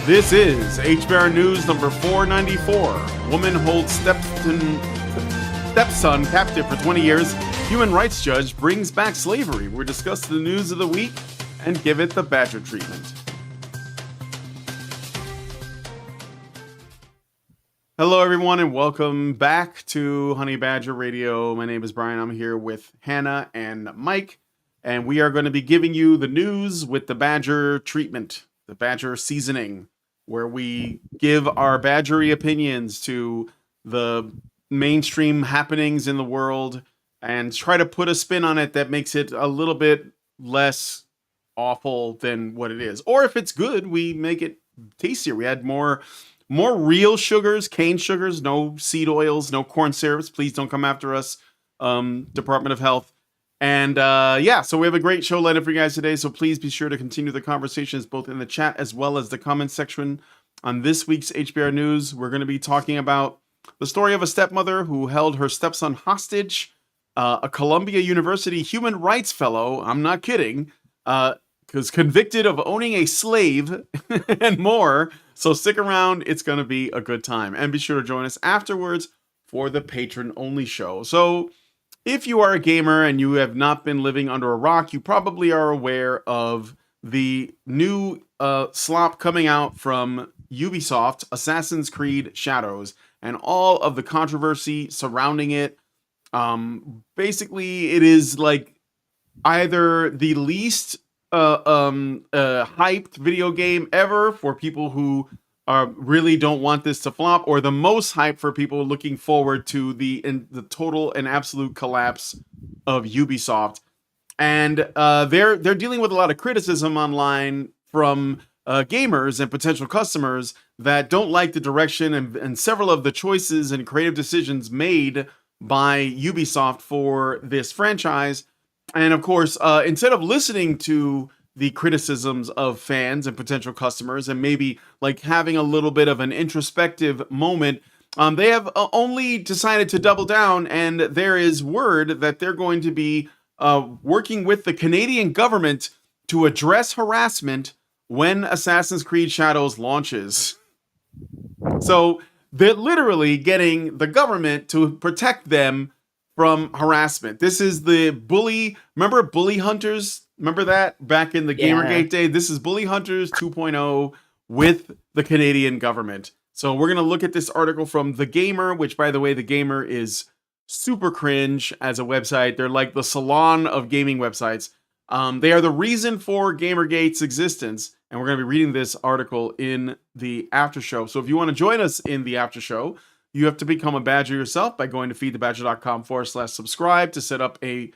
This is HBR News number 494. Woman holds stepson captive for 20 years. Human rights judge brings back slavery. We're discussing the news of the week and give it the Badger treatment. Hello, everyone, and welcome back to Honey Badger Radio. My name is Brian. I'm here with Hannah and Mike, and we are going to be giving you the news with the Badger treatment, the Badger seasoning, where we give our badgery opinions to the mainstream happenings in the world and try to put a spin on it that makes it a little bit less awful than what it is. Or if it's good, we make it tastier. We add more real sugars, cane sugars, no seed oils, no corn syrups. Please don't come after us, Department of Health. And so we have a great show lined up for you guys today. So please be sure to continue the conversations both in the chat as well as the comment section. On this week's HBR News, we're going to be talking about the story of a stepmother who held her stepson hostage, a Columbia University human rights fellow, I'm not kidding, was convicted of owning a slave and more. So stick around. It's going to be a good time. And be sure to join us afterwards for the patron-only show. So if you are a gamer and you have not been living under a rock, you probably are aware of the new slop coming out from Ubisoft, Assassin's Creed Shadows, and all of the controversy surrounding it. Basically, it is like either the least hyped video game ever for people who really don't want this to flop, or the most hype for people looking forward to the total and absolute collapse of Ubisoft. And they're dealing with a lot of criticism online from gamers and potential customers that don't like the direction and several of the choices and creative decisions made by Ubisoft for this franchise. And of course, instead of listening to the criticisms of fans and potential customers and maybe like having a little bit of an introspective moment, they have only decided to double down, and there is word that they're going to be working with the Canadian government to address harassment when Assassin's Creed Shadows launches. So they're literally getting the government to protect them from harassment. This is the bully. Remember Bully Hunters? Remember that back in the Gamergate day? This is Bully Hunters 2.0 with the Canadian government. So we're going to look at this article from The Gamer, which, by the way, The Gamer is super cringe as a website. They're like the salon of gaming websites. They are the reason for Gamergate's existence. And we're going to be reading this article in the after show. So if you want to join us in the after show, you have to become a Badger yourself by going to feedthebadger.com/subscribe to set up a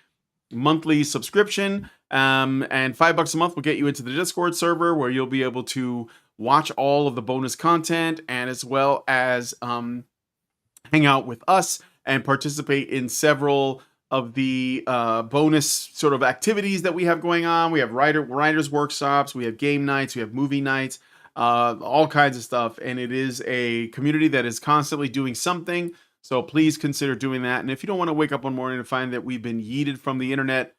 monthly subscription. And $5 a month will get you into the Discord server where you'll be able to watch all of the bonus content and as well as hang out with us and participate in several of the bonus sort of activities that we have going on. We have writers workshops, we have game nights, we have movie nights, all kinds of stuff. And it is a community that is constantly doing something. So please consider doing that. And if you don't want to wake up one morning and find that we've been yeeted from the internet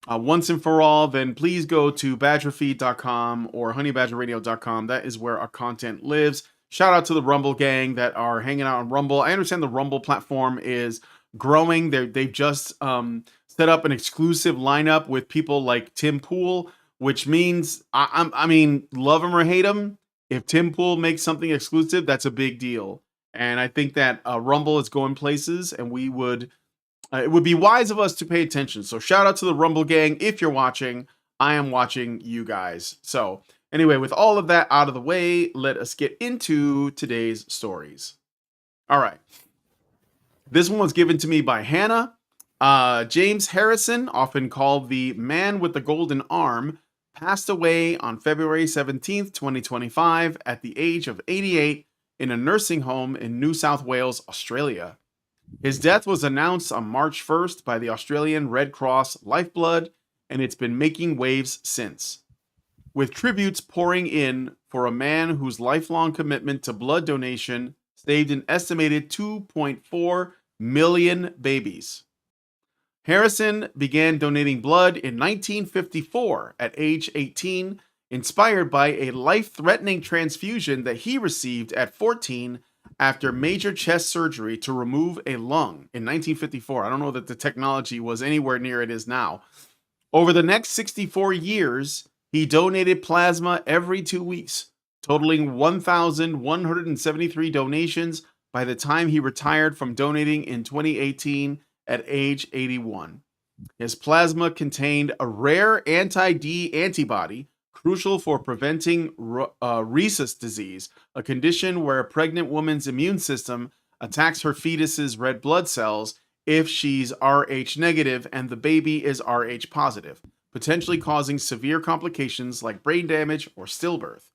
once and for all, then please go to badgerfeed.com or honeybadgerradio.com. That is where our content lives. Shout out to the Rumble gang that are hanging out on Rumble. I understand the Rumble platform is growing. They've just set up an exclusive lineup with people like Tim Pool, which means, I mean, love him or hate him, if Tim Pool makes something exclusive, that's a big deal. And I think that Rumble is going places, and it would be wise of us to pay attention. So shout out to the Rumble gang. If you're watching, I am watching you guys. So anyway, with all of that out of the way, let us get into today's stories. All right. This one was given to me by Hannah. James Harrison, often called the man with the golden arm, passed away on February 17th, 2025 at the age of 88 in a nursing home in New South Wales, Australia. His death was announced on March 1st by the Australian Red Cross Lifeblood, and it's been making waves since, with tributes pouring in for a man whose lifelong commitment to blood donation saved an estimated 2.4 million babies. Harrison began donating blood in 1954 at age 18 inspired by a life-threatening transfusion that he received at 14 after major chest surgery to remove a lung in 1954. I don't know that the technology was anywhere near it is now. Over the next 64 years, he donated plasma every 2 weeks, totaling 1,173 donations by the time he retired from donating in 2018 at age 81. His plasma contained a rare anti-D antibody crucial for preventing rhesus disease, a condition where a pregnant woman's immune system attacks her fetus's red blood cells if she's Rh negative and the baby is Rh positive, potentially causing severe complications like brain damage or stillbirth.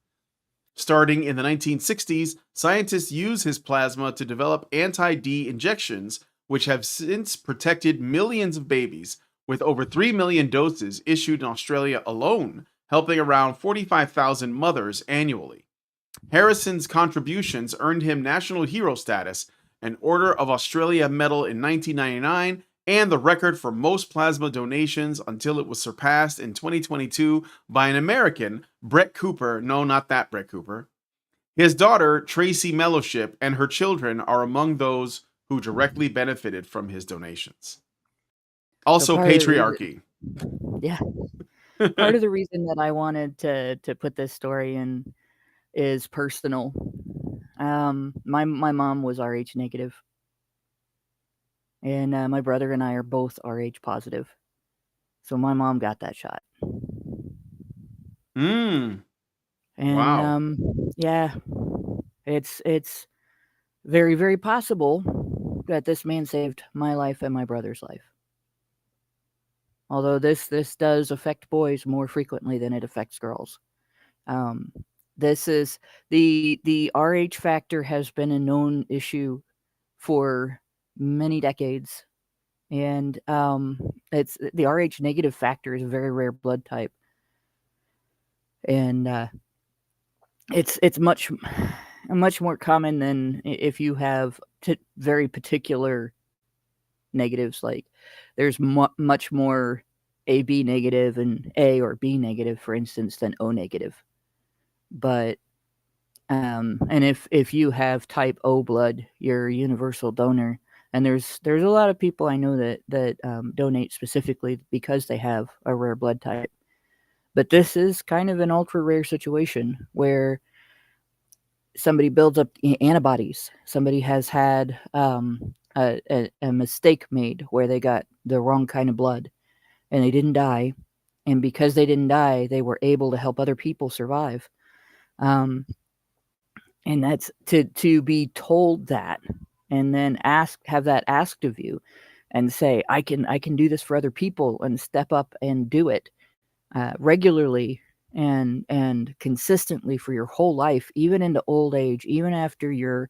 Starting in the 1960s, scientists used his plasma to develop anti-D injections, which have since protected millions of babies, with over 3 million doses issued in Australia alone, helping around 45,000 mothers annually. Harrison's contributions earned him National Hero status, an Order of Australia medal in 1999, and the record for most plasma donations until it was surpassed in 2022 by an American, Brett Cooper. No, not that Brett Cooper. His daughter, Tracy Mellowship, and her children are among those who directly benefited from his donations. Also, patriarchy. Yeah. Part of the reason that I wanted to put this story in is personal. My mom was Rh negative, and my brother and I are both Rh positive. So my mom got that shot. Mm, And wow. yeah, it's very, very possible that this man saved my life and my brother's life. Although this does affect boys more frequently than it affects girls. Um, this is the Rh factor has been a known issue for many decades, and it's the Rh negative factor is a very rare blood type, and it's much more common than if you have very particular negatives. Like there's much more AB negative and A or B negative, for instance, than O negative. But and if you have type O blood, you're a universal donor. And there's a lot of people I know that donate specifically because they have a rare blood type. But this is kind of an ultra rare situation where somebody builds up antibodies. Somebody has had a mistake made where they got the wrong kind of blood and they didn't die. And because they didn't die, they were able to help other people survive. Um, and that's to be told that and then have that asked of you and say, I can do this for other people and step up and do it regularly and consistently for your whole life, even into old age, even after you're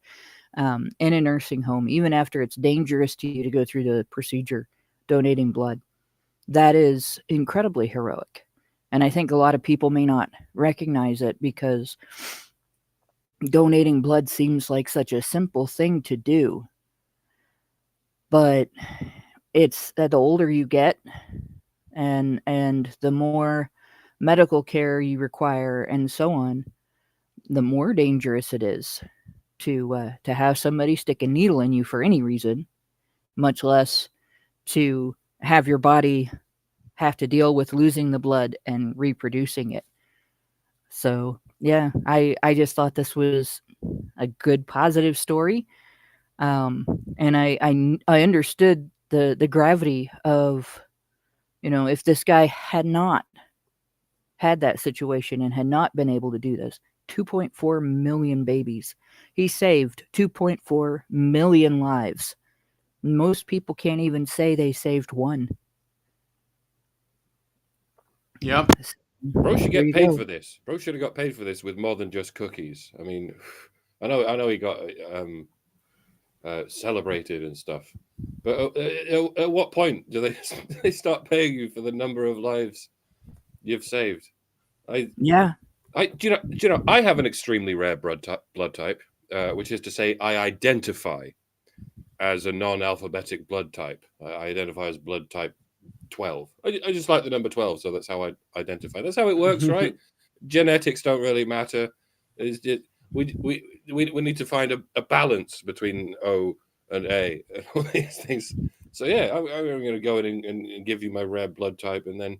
in a nursing home, even after it's dangerous to you to go through the procedure, donating blood. That is incredibly heroic. And I think a lot of people may not recognize it because donating blood seems like such a simple thing to do. But it's that the older you get and the more medical care you require and so on, the more dangerous it is to have somebody stick a needle in you for any reason, much less to have your body have to deal with losing the blood and reproducing it. So yeah, I just thought this was a good positive story, um, and I understood the gravity of, if this guy had not had that situation and had not been able to do this. 2.4 million babies. He saved 2.4 million lives. Most people can't even say they saved one. Yep. Bro should There get you paid go. for this. Bro should have got paid for this with more than just cookies. I mean, I know he got celebrated and stuff, but at what point do they start paying you for the number of lives you've saved? Yeah. Do you know? I have an extremely rare blood type, which is to say, I identify as a non-alphabetic blood type. I identify as blood type 12. I just like the number 12, so that's how I identify. That's how it works, right? genetics don't really matter. We need to find a balance between O and A and all these things. So yeah, I'm going to go in and give you my rare blood type, and then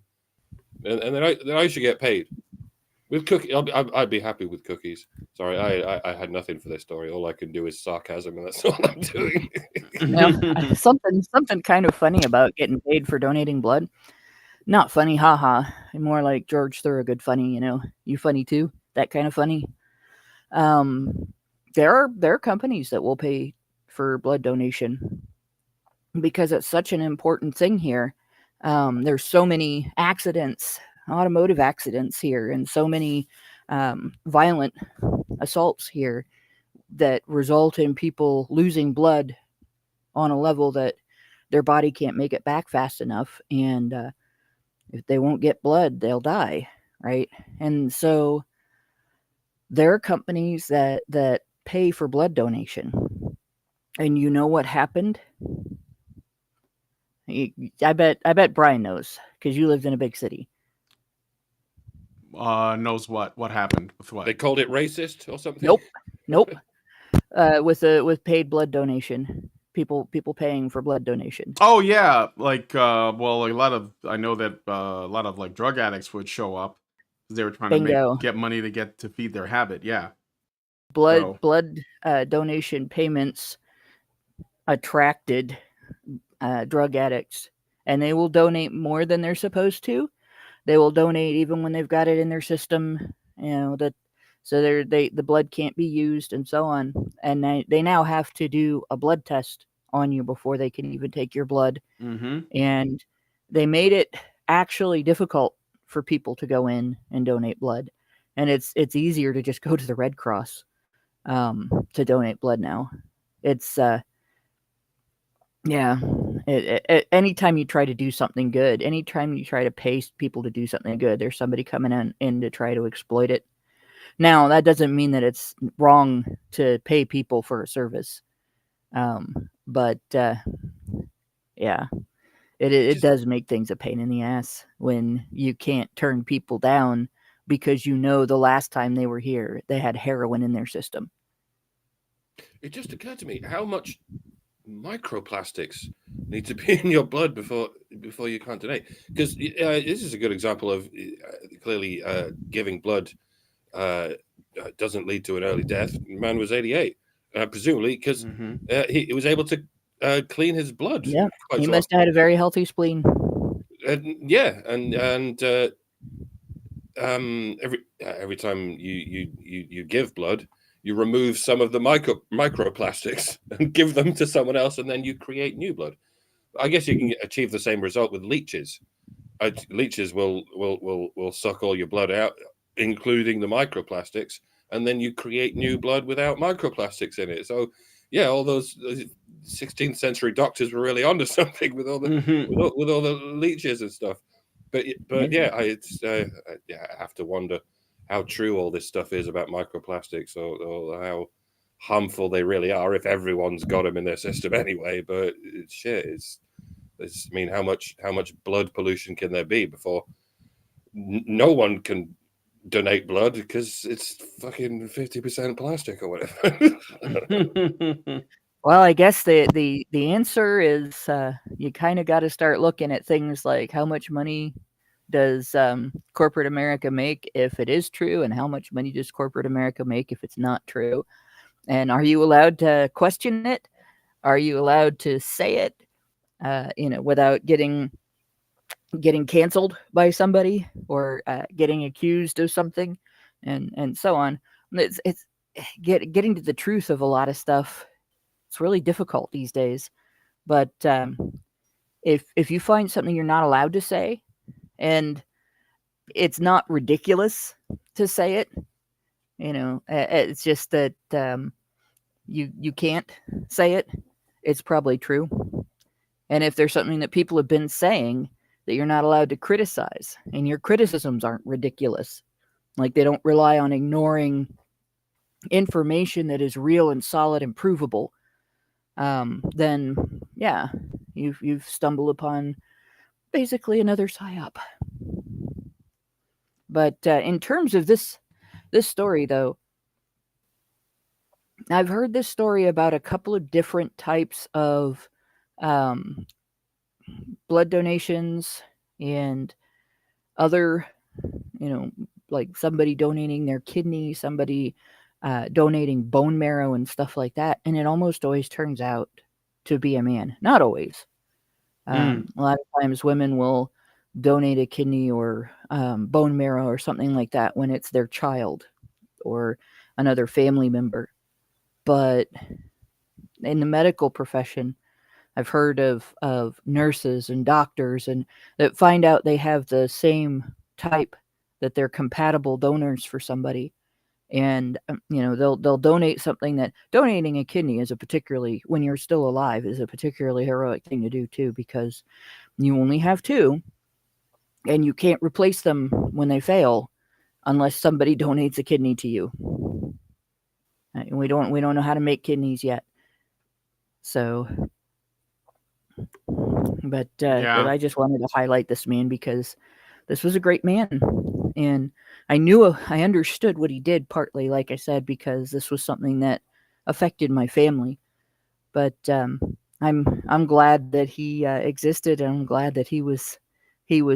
I should get paid with cookies. I'd be happy with cookies. Sorry, I had nothing for this story. All I can do is sarcasm, and that's all I'm doing. Something kind of funny about getting paid for donating blood. Not funny, haha. More like George Thorogood funny, you funny too, that kind of funny. There are companies that will pay for blood donation because it's such an important thing here. There's so many accidents, automotive accidents here, and so many violent assaults here that result in people losing blood on a level that their body can't make it back fast enough, and if they won't get blood, they'll die, right? And so there are companies that pay for blood donation. And you know what happened? I bet Brian knows, because you lived in a big city. Knows what happened with what? They called it racist or something. Nope. With paid blood donation, people paying for blood donation. Oh yeah, like well, I know that a lot of like drug addicts would show up because they were trying Bingo. to get money to feed their habit. Yeah, Blood donation payments attracted drug addicts, and they will donate more than they're supposed to. They will donate even when they've got it in their system, so the blood can't be used and so on. And they now have to do a blood test on you before they can even take your blood. Mm-hmm. And they made it actually difficult for people to go in and donate blood. And it's easier to just go to the Red Cross to donate blood now. It's anytime you try to do something good, anytime you try to pay people to do something good, there's somebody coming in to try to exploit it. Now, that doesn't mean that it's wrong to pay people for a service. But yeah, it does make things a pain in the ass when you can't turn people down because the last time they were here, they had heroin in their system. It just occurred to me how much microplastics need to be in your blood before you can't donate. Because this is a good example of clearly giving blood doesn't lead to an early death. The man was 88, presumably because he was able to clean his blood. Yeah, he must have had a very healthy spleen. Every time you give blood, you remove some of the microplastics and give them to someone else, and then you create new blood. I guess you can achieve the same result with leeches. Leeches will suck all your blood out, including the microplastics, and then you create new blood without microplastics in it. So, yeah, all those 16th century doctors were really onto something with all the with all the leeches and stuff. But yeah, I have to wonder how true all this stuff is about microplastics, or how harmful they really are if everyone's got them in their system anyway. But I mean, how much blood pollution can there be before no one can donate blood because it's fucking 50% plastic or whatever? Well, I guess the answer is you kind of got to start looking at things like how much money does corporate America make if it is true, and how much money does corporate America make if it's not true? And are you allowed to question it? Are you allowed to say it, without getting canceled by somebody or getting accused of something, and so on? It's getting to the truth of a lot of stuff. It's really difficult these days. But if you find something you're not allowed to say, and it's not ridiculous to say it, it's just that you can't say it, it's probably true. And if there's something that people have been saying that you're not allowed to criticize, and your criticisms aren't ridiculous, like they don't rely on ignoring information that is real and solid and provable, then yeah, you've stumbled upon basically another psyop. But in terms of this story, though, I've heard this story about a couple of different types of um, blood donations and other, like somebody donating their kidney, somebody donating bone marrow and stuff like that. And it almost always turns out to be a man. Not always. A lot of times women will donate a kidney or bone marrow or something like that when it's their child or another family member. But in the medical profession, I've heard of nurses and doctors and that find out they have the same type, that they're compatible donors for somebody. And they'll donate something. That donating a kidney is a particularly, when you're still alive, is a particularly heroic thing to do too, because you only have two and you can't replace them when they fail unless somebody donates a kidney to you. We don't know how to make kidneys yet. So but I just wanted to highlight this man because this was a great man. And I understood what he did, partly, like I said, because this was something that affected my family. But I'm glad that he existed, and I'm glad that he was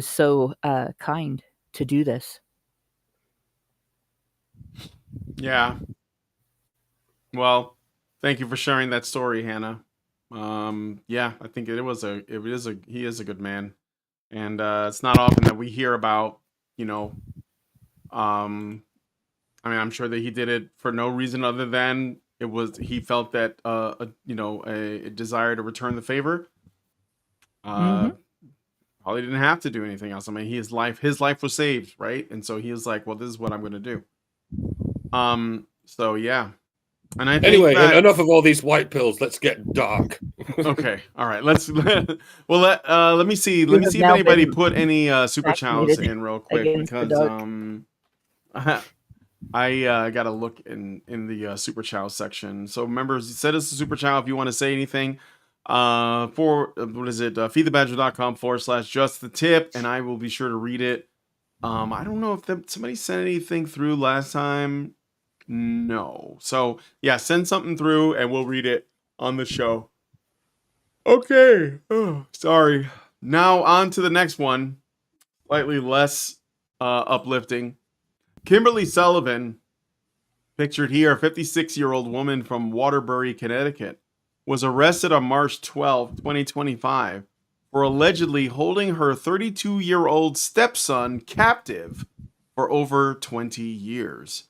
so kind to do this. Yeah. Well, thank you for sharing that story, Hannah. Yeah, I think he is a good man, and it's not often that we hear about, I mean, I'm sure that he did it for no reason other than he felt that a desire to return the favor. Probably didn't have to do anything else. I mean, his life was saved, right? And so he was like, well, this is what I'm going to do. So yeah. And I think anyway, enough of all these white pills. Let's get dark. Okay, all right. Let me see. Let me see if anybody put any super chows in real quick, because I gotta look in the super chow section. So remember, send us a super chow if you want to say anything. For what is it? Feedthebadger.com/just the tip, and I will be sure to read it. I don't know if somebody sent anything through last time. No. So yeah, send something through and we'll read it on the show. Okay. Oh, sorry. Now on to the next one. Slightly less uplifting. Kimberly Sullivan, pictured here, a 56-year-old woman from Waterbury, Connecticut, was arrested on March 12, 2025 for allegedly holding her 32-year-old stepson captive for over 20 years.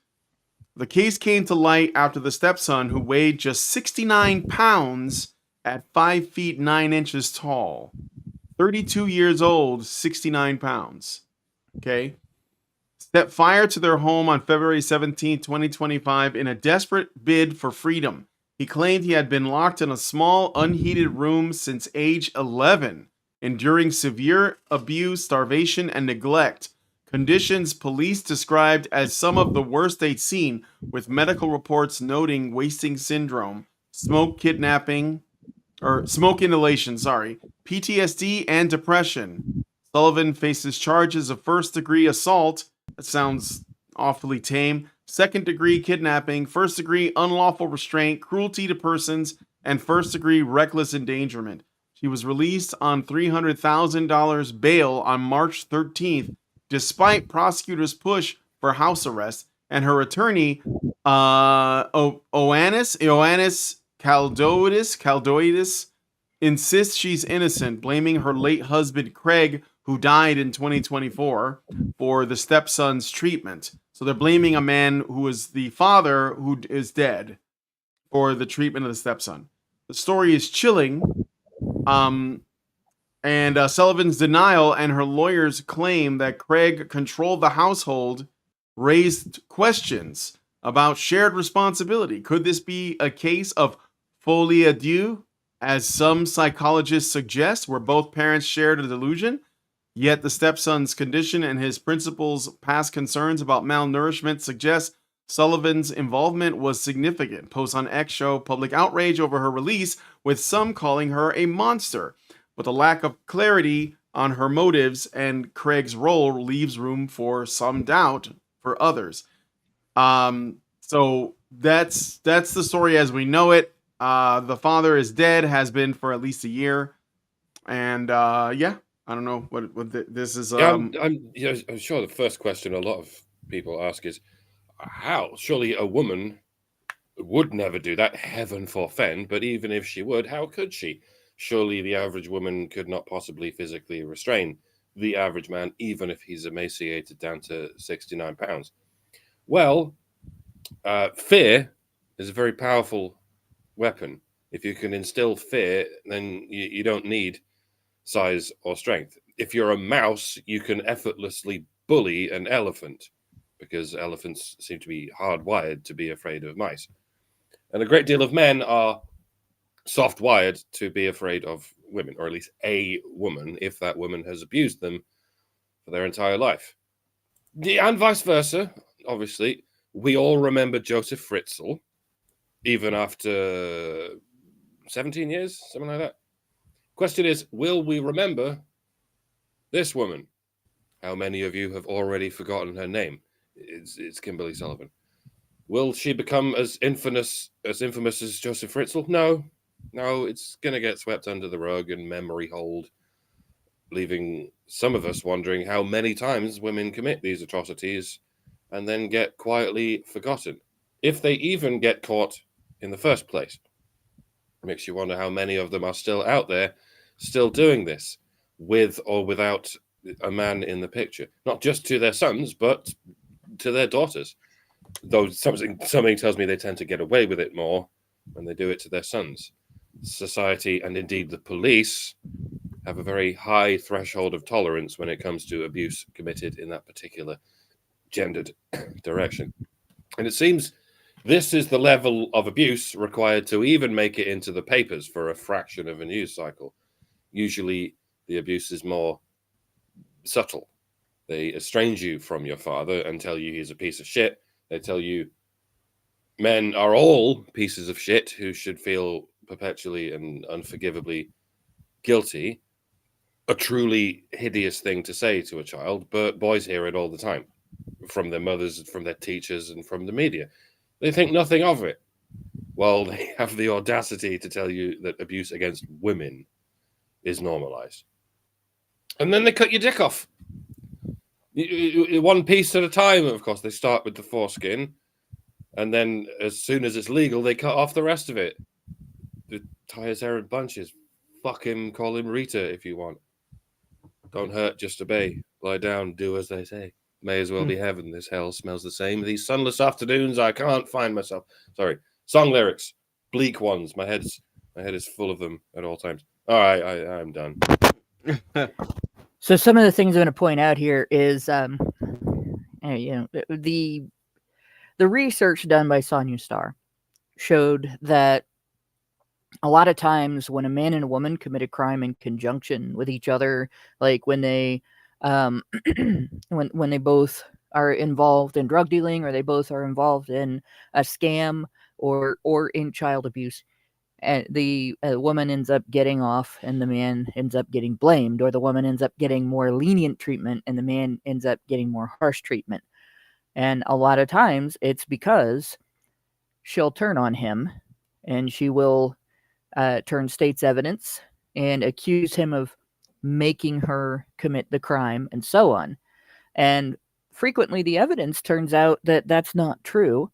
The case came to light after the stepson, who weighed just 69 pounds at 5 feet 9 inches tall, 32 years old, 69 pounds, okay, set fire to their home on February 17, 2025 in a desperate bid for freedom. He claimed he had been locked in a small, unheated room since age 11, enduring severe abuse, starvation, and neglect. Conditions police described as some of the worst they'd seen, with medical reports noting wasting syndrome, smoke inhalation, PTSD, and depression. Sullivan faces charges of first-degree assault, that sounds awfully tame, second-degree kidnapping, first-degree unlawful restraint, cruelty to persons, and first-degree reckless endangerment. She was released on $300,000 bail on March 13th, despite prosecutors' push for house arrest, and her attorney, Ioannis Kaldoidis, insists she's innocent, blaming her late husband, Craig, who died in 2024, for the stepson's treatment. So they're blaming a man who is the father, who is dead, for the treatment of the stepson. The story is chilling. And Sullivan's denial and her lawyer's claim that Craig controlled the household raised questions about shared responsibility. Could this be a case of folie à deux, as some psychologists suggest, where both parents shared a delusion? Yet the stepson's condition and his principal's past concerns about malnourishment suggest Sullivan's involvement was significant. Posts on X show public outrage over her release, with some calling her a monster. But the lack of clarity on her motives, and Craig's role leaves room for some doubt for others. So that's the story as we know it. The father is dead, has been for at least a year, and yeah, I don't know what this is. Yeah, I'm sure the first question a lot of people ask is, how? Surely a woman would never do that, heaven forfend, but even if she would, how could she? Surely the average woman could not possibly physically restrain the average man, even if he's emaciated down to 69 pounds. Well, fear is a very powerful weapon. If you can instill fear, then you don't need size or strength. If you're a mouse, you can effortlessly bully an elephant, because elephants seem to be hardwired to be afraid of mice. And a great deal of men are soft wired to be afraid of women, or at least a woman, if that woman has abused them for their entire life. And vice versa. Obviously, we all remember Joseph Fritzl, even after 17 years, something like that. Question is, will we remember this woman? How many of you have already forgotten her name? It's Kimberly Sullivan. Will she become as infamous as Joseph Fritzl? No, it's going to get swept under the rug and memory hold, leaving some of us wondering how many times women commit these atrocities and then get quietly forgotten, if they even get caught in the first place. It makes you wonder how many of them are still out there, still doing this, with or without a man in the picture, not just to their sons, but to their daughters. Though something tells me they tend to get away with it more when they do it to their sons. Society, and indeed the police, have a very high threshold of tolerance when it comes to abuse committed in that particular gendered direction. And it seems this is the level of abuse required to even make it into the papers for a fraction of a news cycle. Usually the abuse is more subtle. They estrange you from your father and tell you he's a piece of shit. They tell you men are all pieces of shit who should feel perpetually and unforgivably guilty. A truly hideous thing to say to a child, but boys hear it all the time from their mothers, from their teachers, and from the media. They think nothing of it, while they have the audacity to tell you that abuse against women is normalized. And then they cut your dick off. One piece at a time, of course. They start with the foreskin, and then as soon as it's legal, they cut off the rest of it. The tires are in bunches. Fuck him, call him Rita if you want. Don't hurt, just obey. Lie down, do as they say. May as well be heaven. This hell smells the same. These sunless afternoons, I can't find myself. Sorry. Song lyrics. Bleak ones. My head is full of them at all times. All right, I'm done. So some of the things I'm going to point out here is, the research done by Sonia Starr showed that a lot of times when a man and a woman commit a crime in conjunction with each other, like when they when they both are involved in drug dealing, or they both are involved in a scam or in child abuse, and the woman ends up getting off and the man ends up getting blamed, or the woman ends up getting more lenient treatment and the man ends up getting more harsh treatment. And a lot of times it's because she'll turn on him, and she will turn state's evidence and accuse him of making her commit the crime, and so on. And frequently the evidence turns out that that's not true,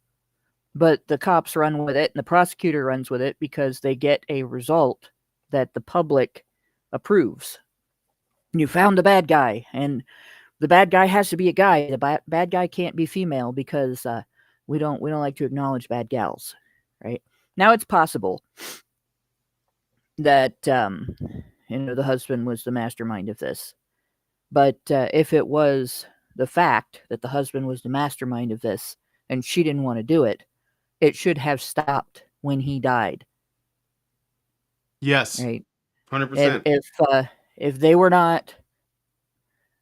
but the cops run with it and the prosecutor runs with it because they get a result that the public approves. You found the bad guy, and the bad guy has to be a guy. The bad guy can't be female because we don't like to acknowledge bad gals, right? Now it's possible that the husband was the mastermind of this, but if it was the fact that the husband was the mastermind of this and she didn't want to do it, it should have stopped when he died. Yes, right. 100%. If they were not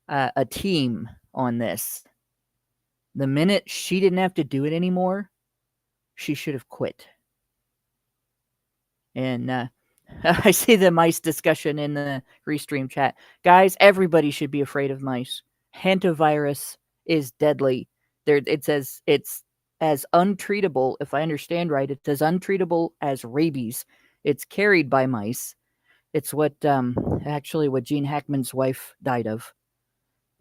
a team on this, the minute she didn't have to do it anymore, she should have quit. And I see the mice discussion in the restream chat. Guys, everybody should be afraid of mice. Hantavirus is deadly. It says it's as untreatable, if I understand right, it's as untreatable as rabies. It's carried by mice. It's what actually what Gene Hackman's wife died of.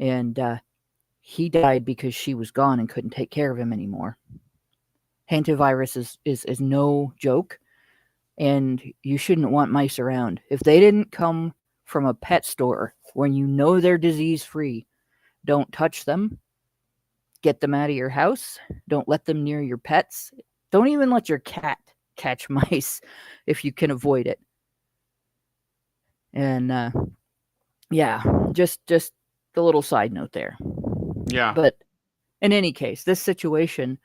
And he died because she was gone and couldn't take care of him anymore. Hantavirus is no joke. And you shouldn't want mice around. If they didn't come from a pet store when you know they're disease free, don't touch them. Get them out of your house. Don't let them near your pets. Don't even let your cat catch mice if you can avoid it. And yeah, just the little side note there. Yeah. But in any case, this situation,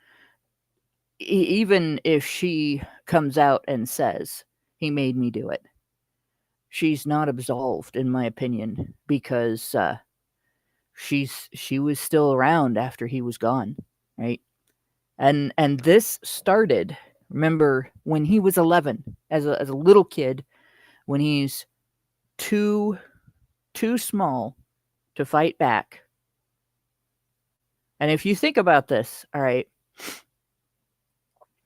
even if she comes out and says, he made me do it, she's not absolved, in my opinion, because she was still around after he was gone, right? And this started, remember, when he was 11, as a little kid, when he's too small to fight back. And if you think about this, all right,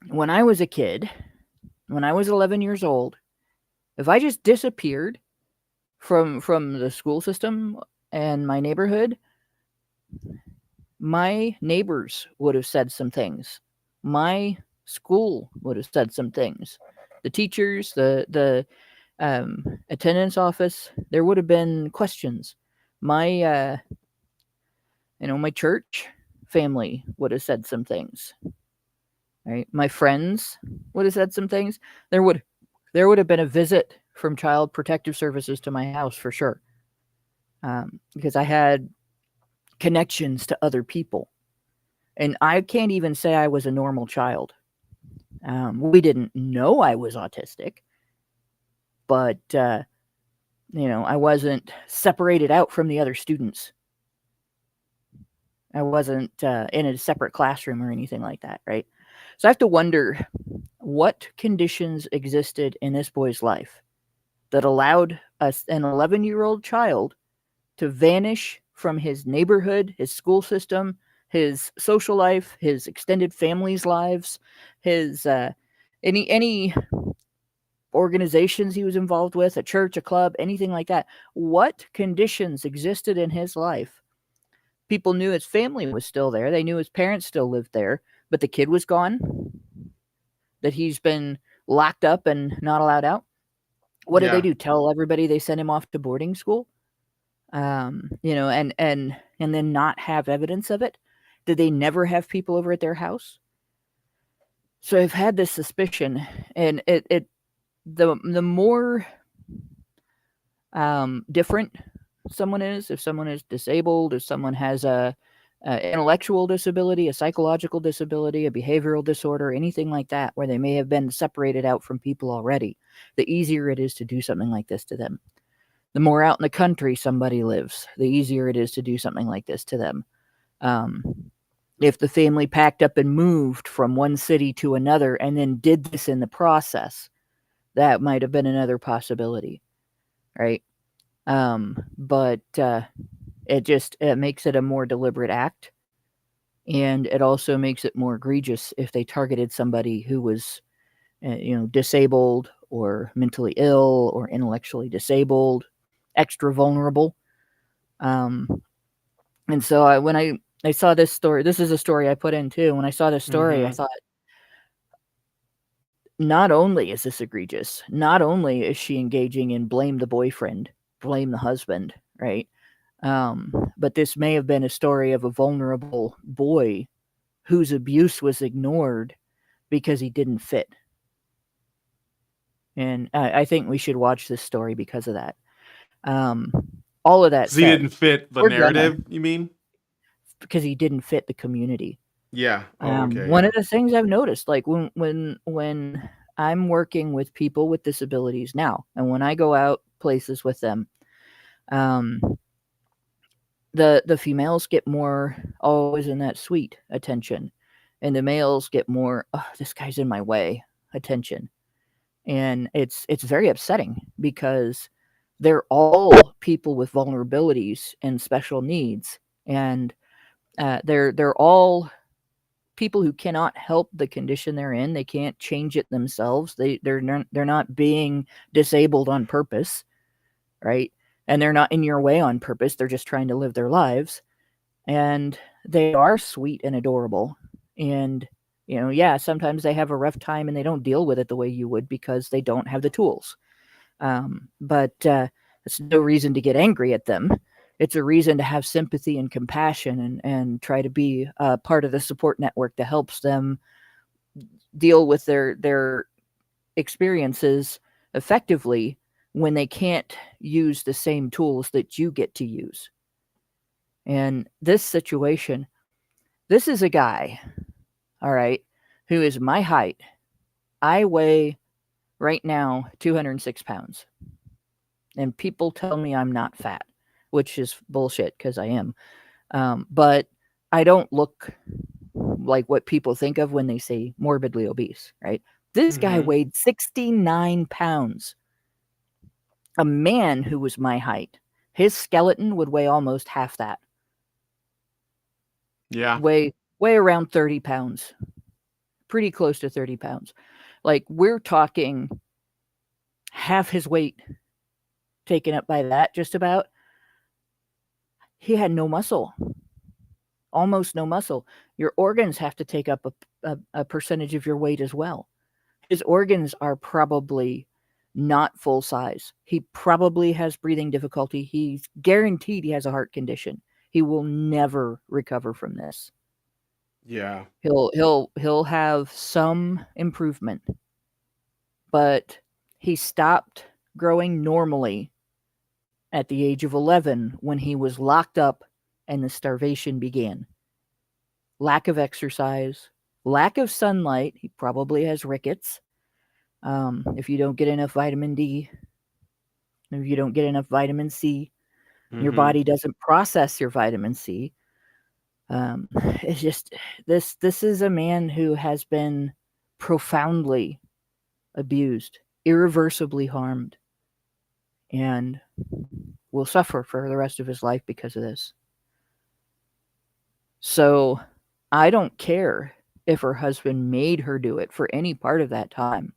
when I was a kid, when I was 11 years old, if I just disappeared from the school system and my neighborhood, my neighbors would have said some things. My school would have said some things. The teachers, the attendance office, there would have been questions. My my church family would have said some things. Right? My friends would have said some things. There would have been a visit from Child Protective Services to my house for sure. Because I had connections to other people. And I can't even say I was a normal child. We didn't know I was autistic. But, I wasn't separated out from the other students. I wasn't in a separate classroom or anything like that, right? So I have to wonder what conditions existed in this boy's life that allowed an 11-year-old child to vanish from his neighborhood, his school system, his social life, his extended family's lives, his any organizations he was involved with, a church, a club, anything like that. What conditions existed in his life? People knew his family was still there. They knew his parents still lived there, but the kid was gone, that he's been locked up and not allowed out. What did they do? Tell everybody they sent him off to boarding school? And then not have evidence of it? Did they never have people over at their house? So I've had this suspicion, and the more different someone is, if someone is disabled, if someone has a intellectual disability, a psychological disability, a behavioral disorder, anything like that, where they may have been separated out from people already, the easier it is to do something like this to them. The more out in the country somebody lives, the easier it is to do something like this to them. If the family packed up and moved from one city to another and then did this in the process, that might have been another possibility, right? But it makes it a more deliberate act, and it also makes it more egregious if they targeted somebody who was, disabled or mentally ill or intellectually disabled, extra vulnerable. And so when I saw this story, this is a story I put in too. When I saw this story, I thought, not only is this egregious, not only is she engaging in blame the boyfriend, blame the husband, right? But this may have been a story of a vulnerable boy whose abuse was ignored because he didn't fit. And I think we should watch this story because of that. All of that said, he didn't fit the narrative, you mean? Because he didn't fit the community. Yeah. One of the things I've noticed, like when I'm working with people with disabilities now, and when I go out places with them, the females get more always in that sweet attention, and the males get more, oh, this guy's in my way attention. And it's very upsetting because they're all people with vulnerabilities and special needs, and they're all people who cannot help the condition they're in. They can't change it themselves. They're not being disabled on purpose, right? And they're not in your way on purpose. They're just trying to live their lives, and they are sweet and adorable. And yeah, sometimes they have a rough time and they don't deal with it the way you would because they don't have the tools. But it's no reason to get angry at them. It's a reason to have sympathy and compassion, and try to be part of the support network that helps them deal with their experiences effectively when they can't use the same tools that you get to use. And this situation, this is a guy, all right, who is my height. I weigh right now 206 pounds. And people tell me I'm not fat, which is bullshit because I am. But I don't look like what people think of when they say morbidly obese, right? This guy weighed 69 pounds. A man who was my height, his skeleton would weigh almost half that. Yeah. Weigh around 30 pounds. Pretty close to 30 pounds. Like, we're talking half his weight taken up by that, just about. He had no muscle. Almost no muscle. Your organs have to take up a percentage of your weight as well. His organs are probably not full size. He probably has breathing difficulty. He's guaranteed he has a heart condition. He will never recover from this. Yeah. He'll have some improvement, but he stopped growing normally at the age of 11 when he was locked up and the starvation began. Lack of exercise, lack of sunlight. He probably has rickets. If you don't get enough vitamin D, if you don't get enough vitamin C, your body doesn't process your vitamin C. It's just this is a man who has been profoundly abused, irreversibly harmed, and will suffer for the rest of his life because of this. So I don't care if her husband made her do it for any part of that time.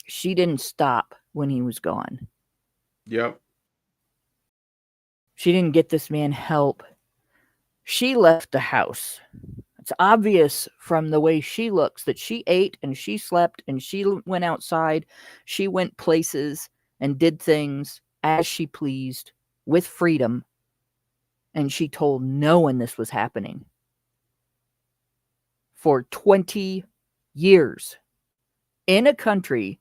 She didn't stop when he was gone. Yep. She didn't get this man help. She left the house. It's obvious from the way she looks that she ate and she slept and she went outside. She went places and did things as she pleased with freedom. And she told no one this was happening. For 20 years. In a country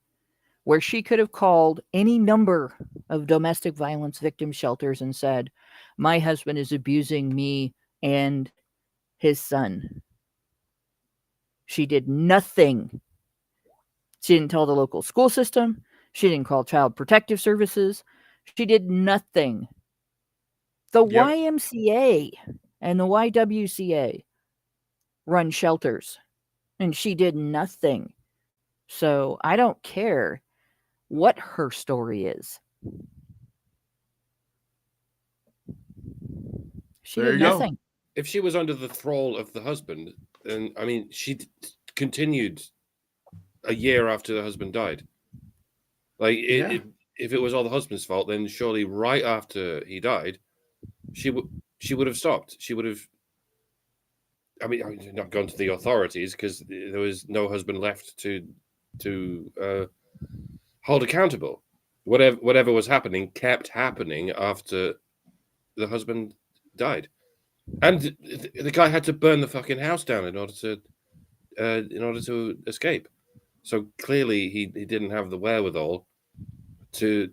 where she could have called any number of domestic violence victim shelters and said, my husband is abusing me and his son. She did nothing. She didn't tell the local school system. She didn't call Child Protective Services. She did nothing. The YMCA and the YWCA run shelters, and she did nothing. So I don't care what her story is. She There did you go. nothing. If she was under the thrall of the husband, then I mean, she continued a year after the husband died. Like, if it was all the husband's fault, then surely right after he died, she would have stopped. She would have. I mean, not gone to the authorities because there was no husband left to hold accountable. Whatever was happening kept happening after the husband died, and the guy had to burn the fucking house down in order to escape. So clearly he didn't have the wherewithal to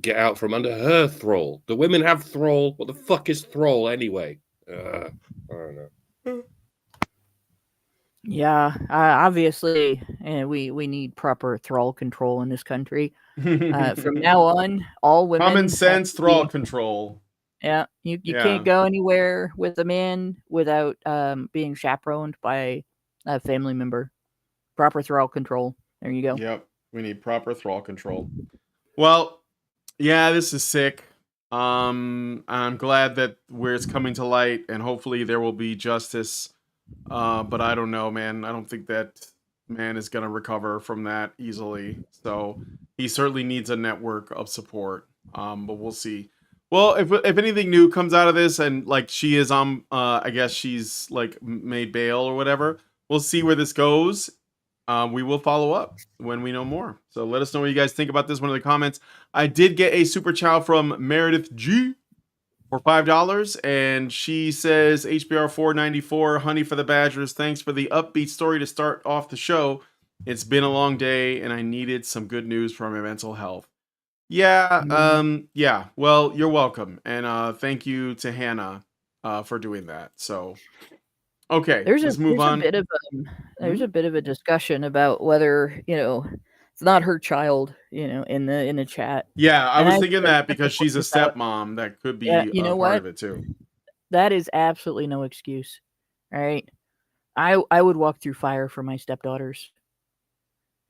get out from under her thrall. The women have thrall. What the fuck is thrall anyway? I don't know. Yeah, obviously, we need proper thrall control in this country. From now on, all women Common have sense to thrall be- control. Yeah, you Yeah. can't go anywhere with a man without being chaperoned by a family member. Proper thrall control. There you go. Yep. We need proper thrall control. Well, yeah, this is sick. I'm glad that where it's coming to light, and hopefully there will be justice. But I don't know, man. I don't think that man is gonna recover from that easily. So he certainly needs a network of support. But we'll see. Well, if anything new comes out of this, and like she is on, I guess she's like made bail or whatever. We'll see where this goes. We will follow up when we know more. So let us know what you guys think about this one in the comments. I did get a super chow from Meredith G for $5, and she says HBR 494, honey for the Badgers. Thanks for the upbeat story to start off the show. It's been a long day, and I needed some good news for my mental health. Yeah. Well, you're welcome, and thank you to Hannah for doing that. So, okay, let's move on. There's a bit of a discussion about whether it's not her child, in the chat. Yeah, I And was I thinking think that I because she's a pointed out- stepmom. That could be Yeah, you know part what? of it too. That is absolutely no excuse. All right. I would walk through fire for my stepdaughters.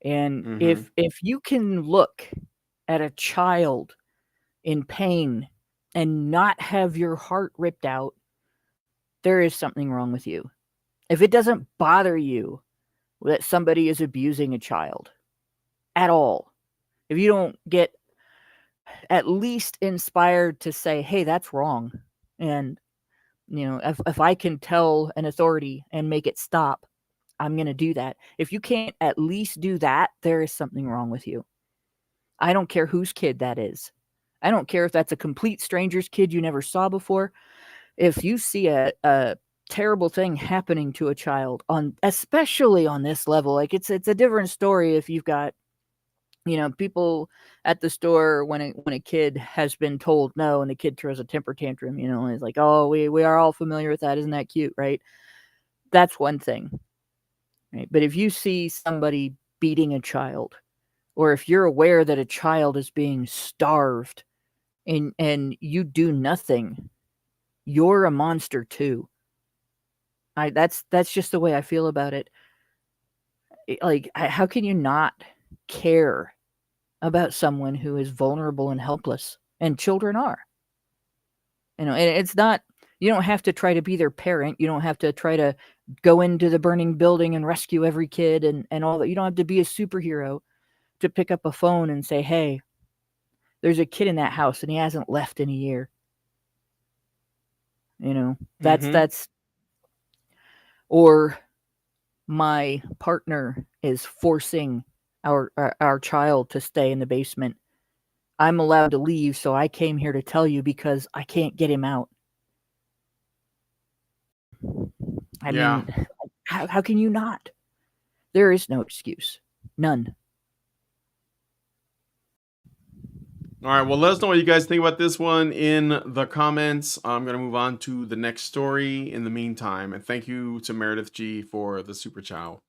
And if you can look at a child in pain and not have your heart ripped out, there is something wrong with you. If it doesn't bother you that somebody is abusing a child at all, if you don't get at least inspired to say, hey, that's wrong, and if I can tell an authority and make it stop, I'm going to do that. If you can't at least do that, there is something wrong with you. I don't care whose kid that is. I don't care if that's a complete stranger's kid you never saw before. If you see a terrible thing happening to a child, especially on this level, like it's a different story if you've got people at the store when a kid has been told no and the kid throws a temper tantrum, and it's like, oh, we are all familiar with that. Isn't that cute, right? That's one thing. Right? But if you see somebody beating a child, or if you're aware that a child is being starved and you do nothing, you're a monster too. That's just the way I feel about it. Like, how can you not care about someone who is vulnerable and helpless? And children are. And it's not, you don't have to try to be their parent. You don't have to try to go into the burning building and rescue every kid and all that. You don't have to be a superhero to pick up a phone and say, hey, there's a kid in that house and he hasn't left in a year. That's, or my partner is forcing our child to stay in the basement. I'm allowed to leave, so I came here to tell you because I can't get him out. I mean, how can you not? There is no excuse. None. All right, well, let us know what you guys think about this one in the comments. I'm going to move on to the next story in the meantime. And thank you to Meredith G for the super chow.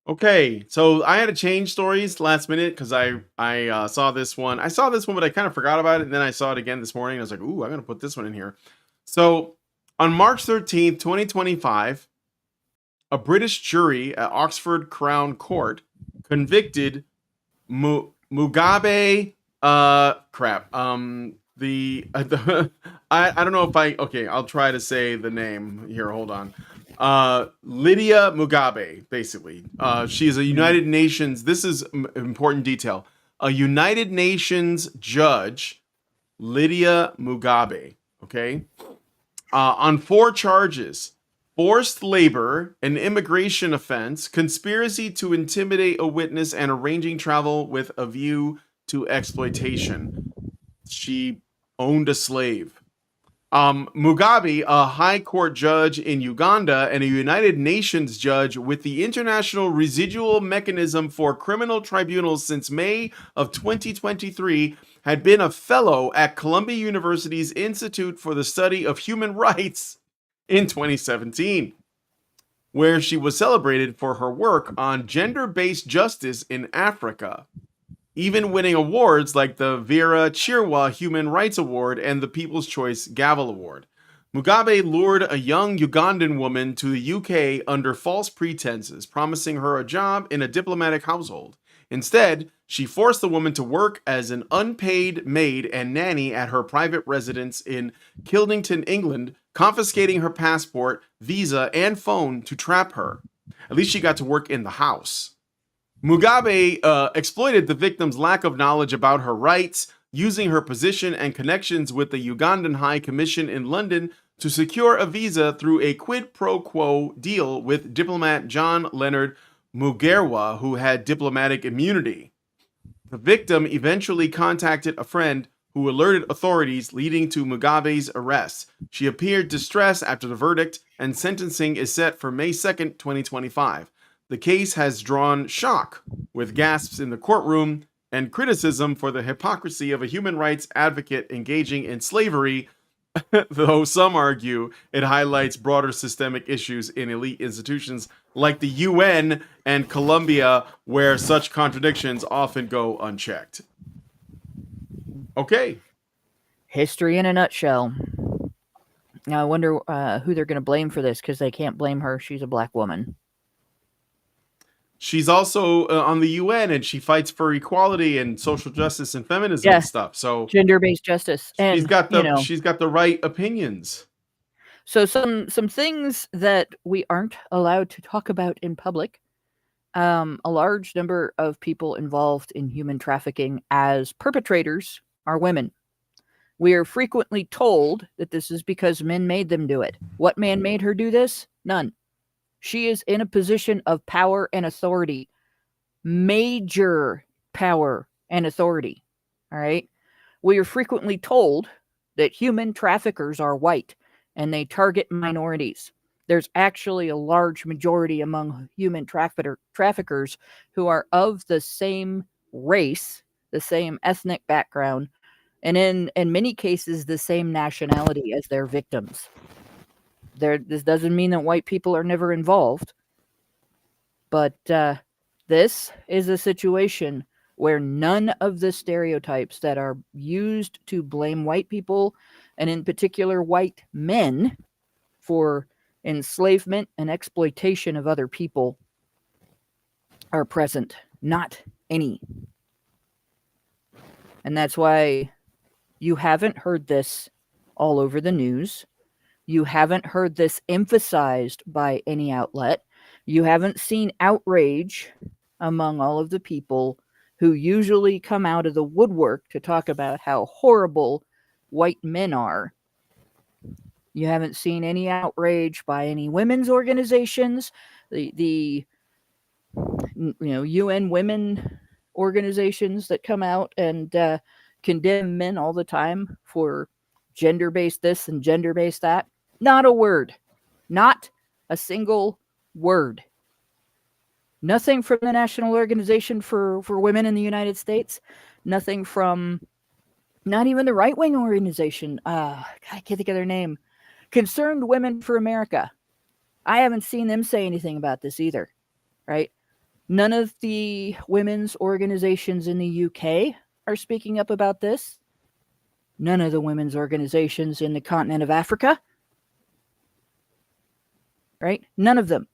Okay, so I had to change stories last minute because I saw this one. I saw this one, but I kind of forgot about it. And then I saw it again this morning. I was like, ooh, I'm going to put this one in here. So on March 13th, 2025, a British jury at Oxford Crown Court convicted Mugabe. Crap. I don't know if okay, I'll try to say the name here. Hold on. Lydia Mugabe, basically. She is a United Nations. This is important detail. A United Nations judge, Lydia Mugabe. Okay. On 4 charges: forced labor, an immigration offense, conspiracy to intimidate a witness, and arranging travel with a view to exploitation. She owned a slave. Mugabe, a high court judge in Uganda and a United Nations judge with the International Residual Mechanism for Criminal Tribunals since May of 2023, had been a fellow at Columbia University's Institute for the Study of Human Rights in 2017, where she was celebrated for her work on gender-based justice in Africa, even winning awards like the Vera Chirwa Human Rights Award and the People's Choice Gavel Award. Mugabe lured a young Ugandan woman to the UK under false pretenses, promising her a job in a diplomatic household. Instead, she forced the woman to work as an unpaid maid and nanny at her private residence in Kildington, England, confiscating her passport, visa, and phone to trap her. At least she got to work in the house. Mugabe exploited the victim's lack of knowledge about her rights, using her position and connections with the Ugandan High Commission in London to secure a visa through a quid pro quo deal with diplomat John Leonard Mugerwa, who had diplomatic immunity. The victim eventually contacted a friend who alerted authorities, leading to Mugabe's arrest. She appeared distressed after the verdict, and sentencing is set for May 2nd, 2025. The case has drawn shock, with gasps in the courtroom and criticism for the hypocrisy of a human rights advocate engaging in slavery, though some argue it highlights broader systemic issues in elite institutions like the UN and Colombia, where such contradictions often go unchecked. Okay. History in a nutshell. Now, I wonder who they're going to blame for this, because they can't blame her. She's a black woman. She's also on the UN, and she fights for equality and social justice and feminism and stuff. So gender-based justice. And she's got the right opinions. So some things that we aren't allowed to talk about in public. A large number of people involved in human trafficking as perpetrators are women. We are frequently told that this is because men made them do it. What man made her do this? None. She is in a position of power and authority. Major power and authority. All right? We are frequently told that human traffickers are white and they target minorities. There's actually a large majority among human traffickers who are of the same race, the same ethnic background, and in many cases, the same nationality as their victims. This doesn't mean that white people are never involved, but this is a situation where none of the stereotypes that are used to blame white people, and in particular white men, for enslavement and exploitation of other people are present. Not any. And that's why you haven't heard this all over the news. You haven't heard this emphasized by any outlet. You haven't seen outrage among all of the people who usually come out of the woodwork to talk about how horrible white men are. You haven't seen any outrage by any women's organizations, the UN women organizations that come out and condemn men all the time for gender-based this and gender-based that. Not a word. Not a single word. Nothing from the National Organization for Women in the United States. Nothing from, not even the right-wing organization. I can't think of their name. Concerned Women for America. I haven't seen them say anything about this either. Right? None of the women's organizations in the UK are speaking up about this. None of the women's organizations in the continent of Africa. Right? None of them.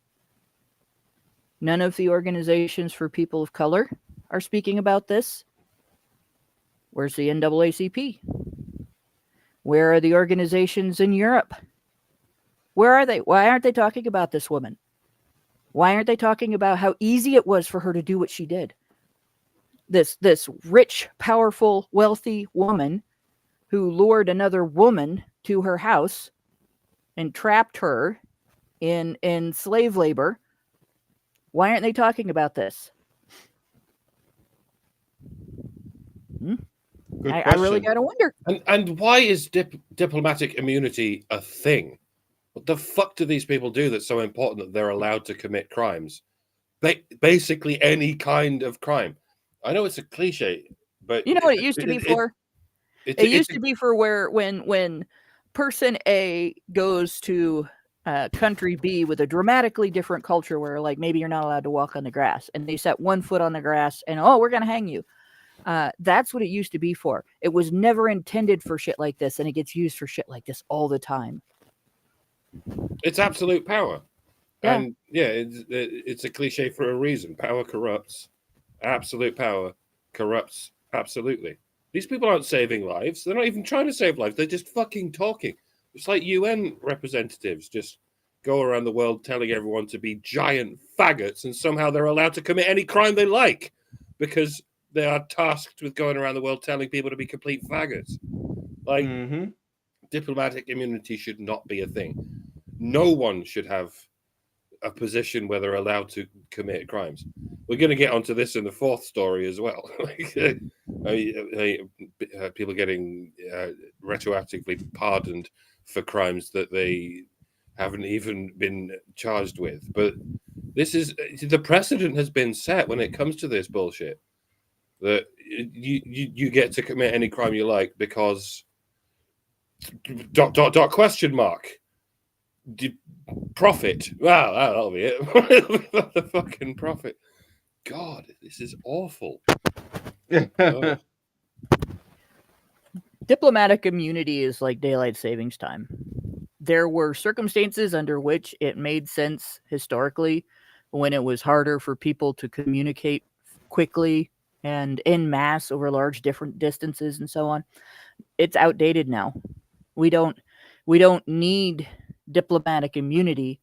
None of the organizations for people of color are speaking about this. Where's the NAACP? Where are the organizations in Europe? Where are they? Why aren't they talking about this woman? Why aren't they talking about how easy it was for her to do what she did? This rich, powerful, wealthy woman who lured another woman to her house and trapped her in slave labor. Why aren't they talking about this? I really got to wonder. And why is diplomatic immunity a thing? What the fuck do these people do that's so important that they're allowed to commit crimes? Basically any kind of crime. I know it's a cliche, but you know what it used to be for? It used to be for when person A goes to country B with a dramatically different culture where, like, maybe you're not allowed to walk on the grass, and they set one foot on the grass and, oh, we're going to hang you. That's what it used to be for. It was never intended for shit like this, and it gets used for shit like this all the time. It's absolute power. Yeah. And yeah, it's a cliche for a reason. Power corrupts. Absolute power corrupts absolutely. These people aren't saving lives. They're not even trying to save lives. They're just fucking talking. It's like UN representatives just go around the world telling everyone to be giant faggots, and somehow they're allowed to commit any crime they like because they are tasked with going around the world telling people to be complete faggots. Like, diplomatic immunity should not be a thing. No one should have a position where they're allowed to commit crimes. We're going to get onto this in the fourth story as well. People getting retroactively pardoned for crimes that they haven't even been charged with. But this is the precedent has been set when it comes to this bullshit. That you get to commit any crime you like because ... question mark. Profit. Wow, that'll be it. The fucking profit. God, this is awful. Oh. Diplomatic immunity is like daylight savings time. There were circumstances under which it made sense historically when it was harder for people to communicate quickly and en masse over large different distances and so on. It's outdated now. We don't need diplomatic immunity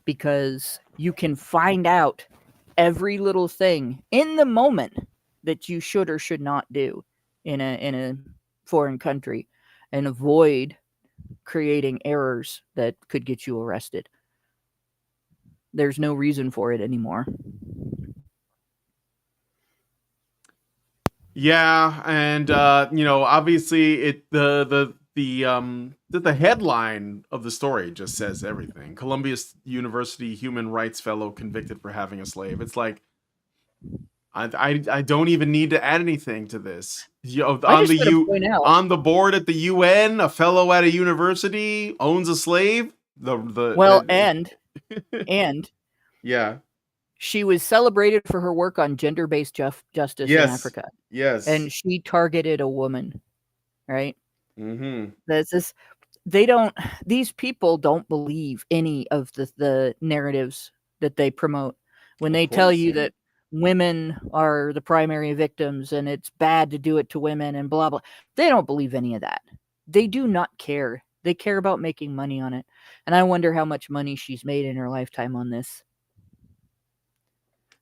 because you can find out every little thing in the moment that you should or should not do in a foreign country and avoid creating errors that could get you arrested. There's no reason for it anymore. Yeah, and obviously the headline of the story just says everything. Columbia University human rights fellow convicted for having a slave. It's like I don't even need to add anything to this. On the board at the UN, a fellow at a university owns a slave. And yeah. She was celebrated for her work on gender-based justice in Africa. Yes. And she targeted a woman, right? Mm-hmm. These people don't believe any of the narratives that they promote. When they tell you that women are the primary victims and it's bad to do it to women and blah, blah, they don't believe any of that. They do not care. They care about making money on it. And I wonder how much money she's made in her lifetime on this.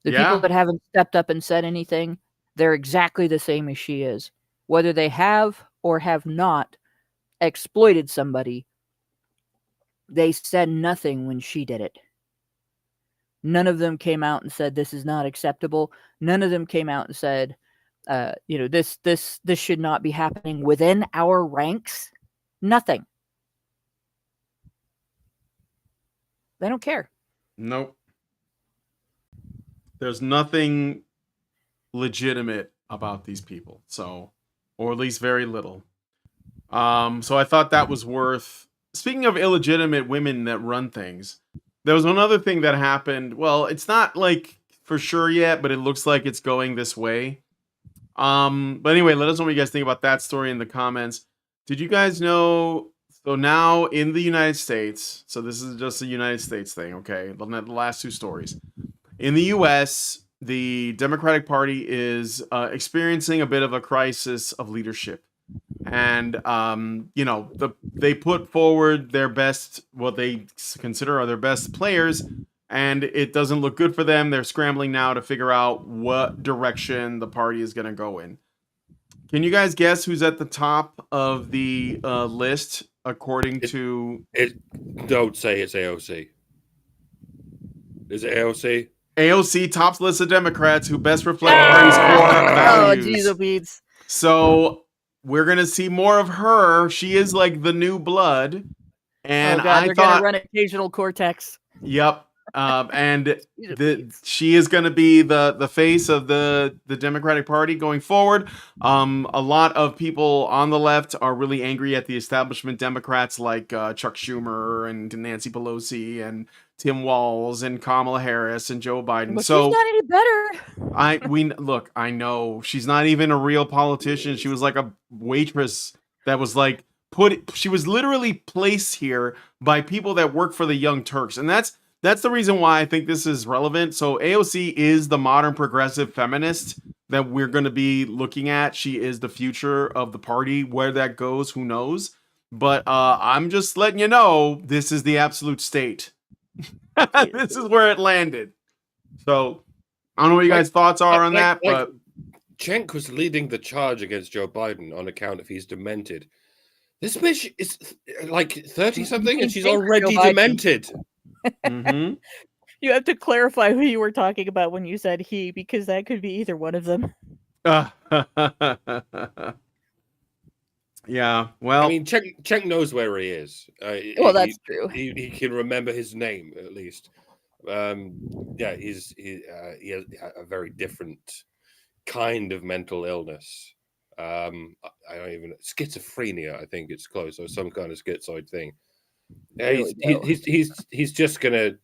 The people that haven't stepped up and said anything, they're exactly the same as she is. Whether they have or have not exploited somebody, they said nothing when she did it. None of them came out and said this is not acceptable. None of them came out and said, this should not be happening within our ranks. Nothing. They don't care. Nope. There's nothing legitimate about these people, or at least very little. So I thought that was worth. Speaking of illegitimate women that run things, there was one other thing that happened. Well, it's not like for sure yet, but it looks like it's going this way. But anyway, let us know what you guys think about that story in the comments. Did you guys know? So now in the United States, so this is just a United States thing, okay? The last two stories. In the U.S., the Democratic Party is experiencing a bit of a crisis of leadership. And, they put forward their best, what they consider are their best players, and it doesn't look good for them. They're scrambling now to figure out what direction the party is going to go in. Can you guys guess who's at the top of the list according to... Don't say it's AOC. Is it AOC? AOC tops list of Democrats who best reflect the party's core values. Oh, jeez. So we're gonna see more of her. She is like the new blood, and they're gonna run occasional Cortex. Yep. And she is going to be the face of the Democratic Party going forward. A lot of people on the left are really angry at the establishment Democrats like Chuck Schumer and Nancy Pelosi and Tim Walz and Kamala Harris and Joe Biden. But she's not any better. I know she's not even a real politician. She was like a waitress that was like she was literally placed here by people that work for the Young Turks. And that's the reason why I think this is relevant. So AOC is the modern progressive feminist that we're going to be looking at. She is the future of the party. Where that goes, who knows? But I'm just letting you know, this is the absolute state. This is where it landed. So I don't know what you guys' thoughts are on that, but Cenk was leading the charge against Joe Biden on account of he's demented. This bitch is like 30-something and she's already demented. Mm-hmm. You have to clarify who you were talking about when you said he, because that could be either one of them. Yeah, well, I mean, Cenk knows where he is. Well, that's true. He can remember his name at least. Yeah, he has a very different kind of mental illness. I don't even schizophrenia. I think it's close, or some kind of schizoid thing. Yeah, he's just gonna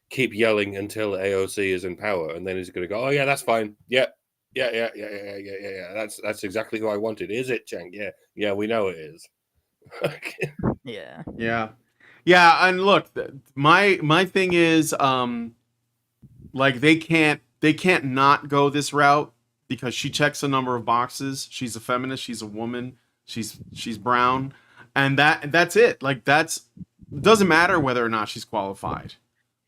keep yelling until AOC is in power, and then he's gonna go, "Oh yeah, that's fine. Yeah. That's exactly who I wanted. Is it, Cenk? Yeah, we know it is." Yeah. And look, my thing is, like they can't not go this route because she checks a number of boxes. She's a feminist. She's a woman. She's brown, and that's it. Like doesn't matter whether or not she's qualified.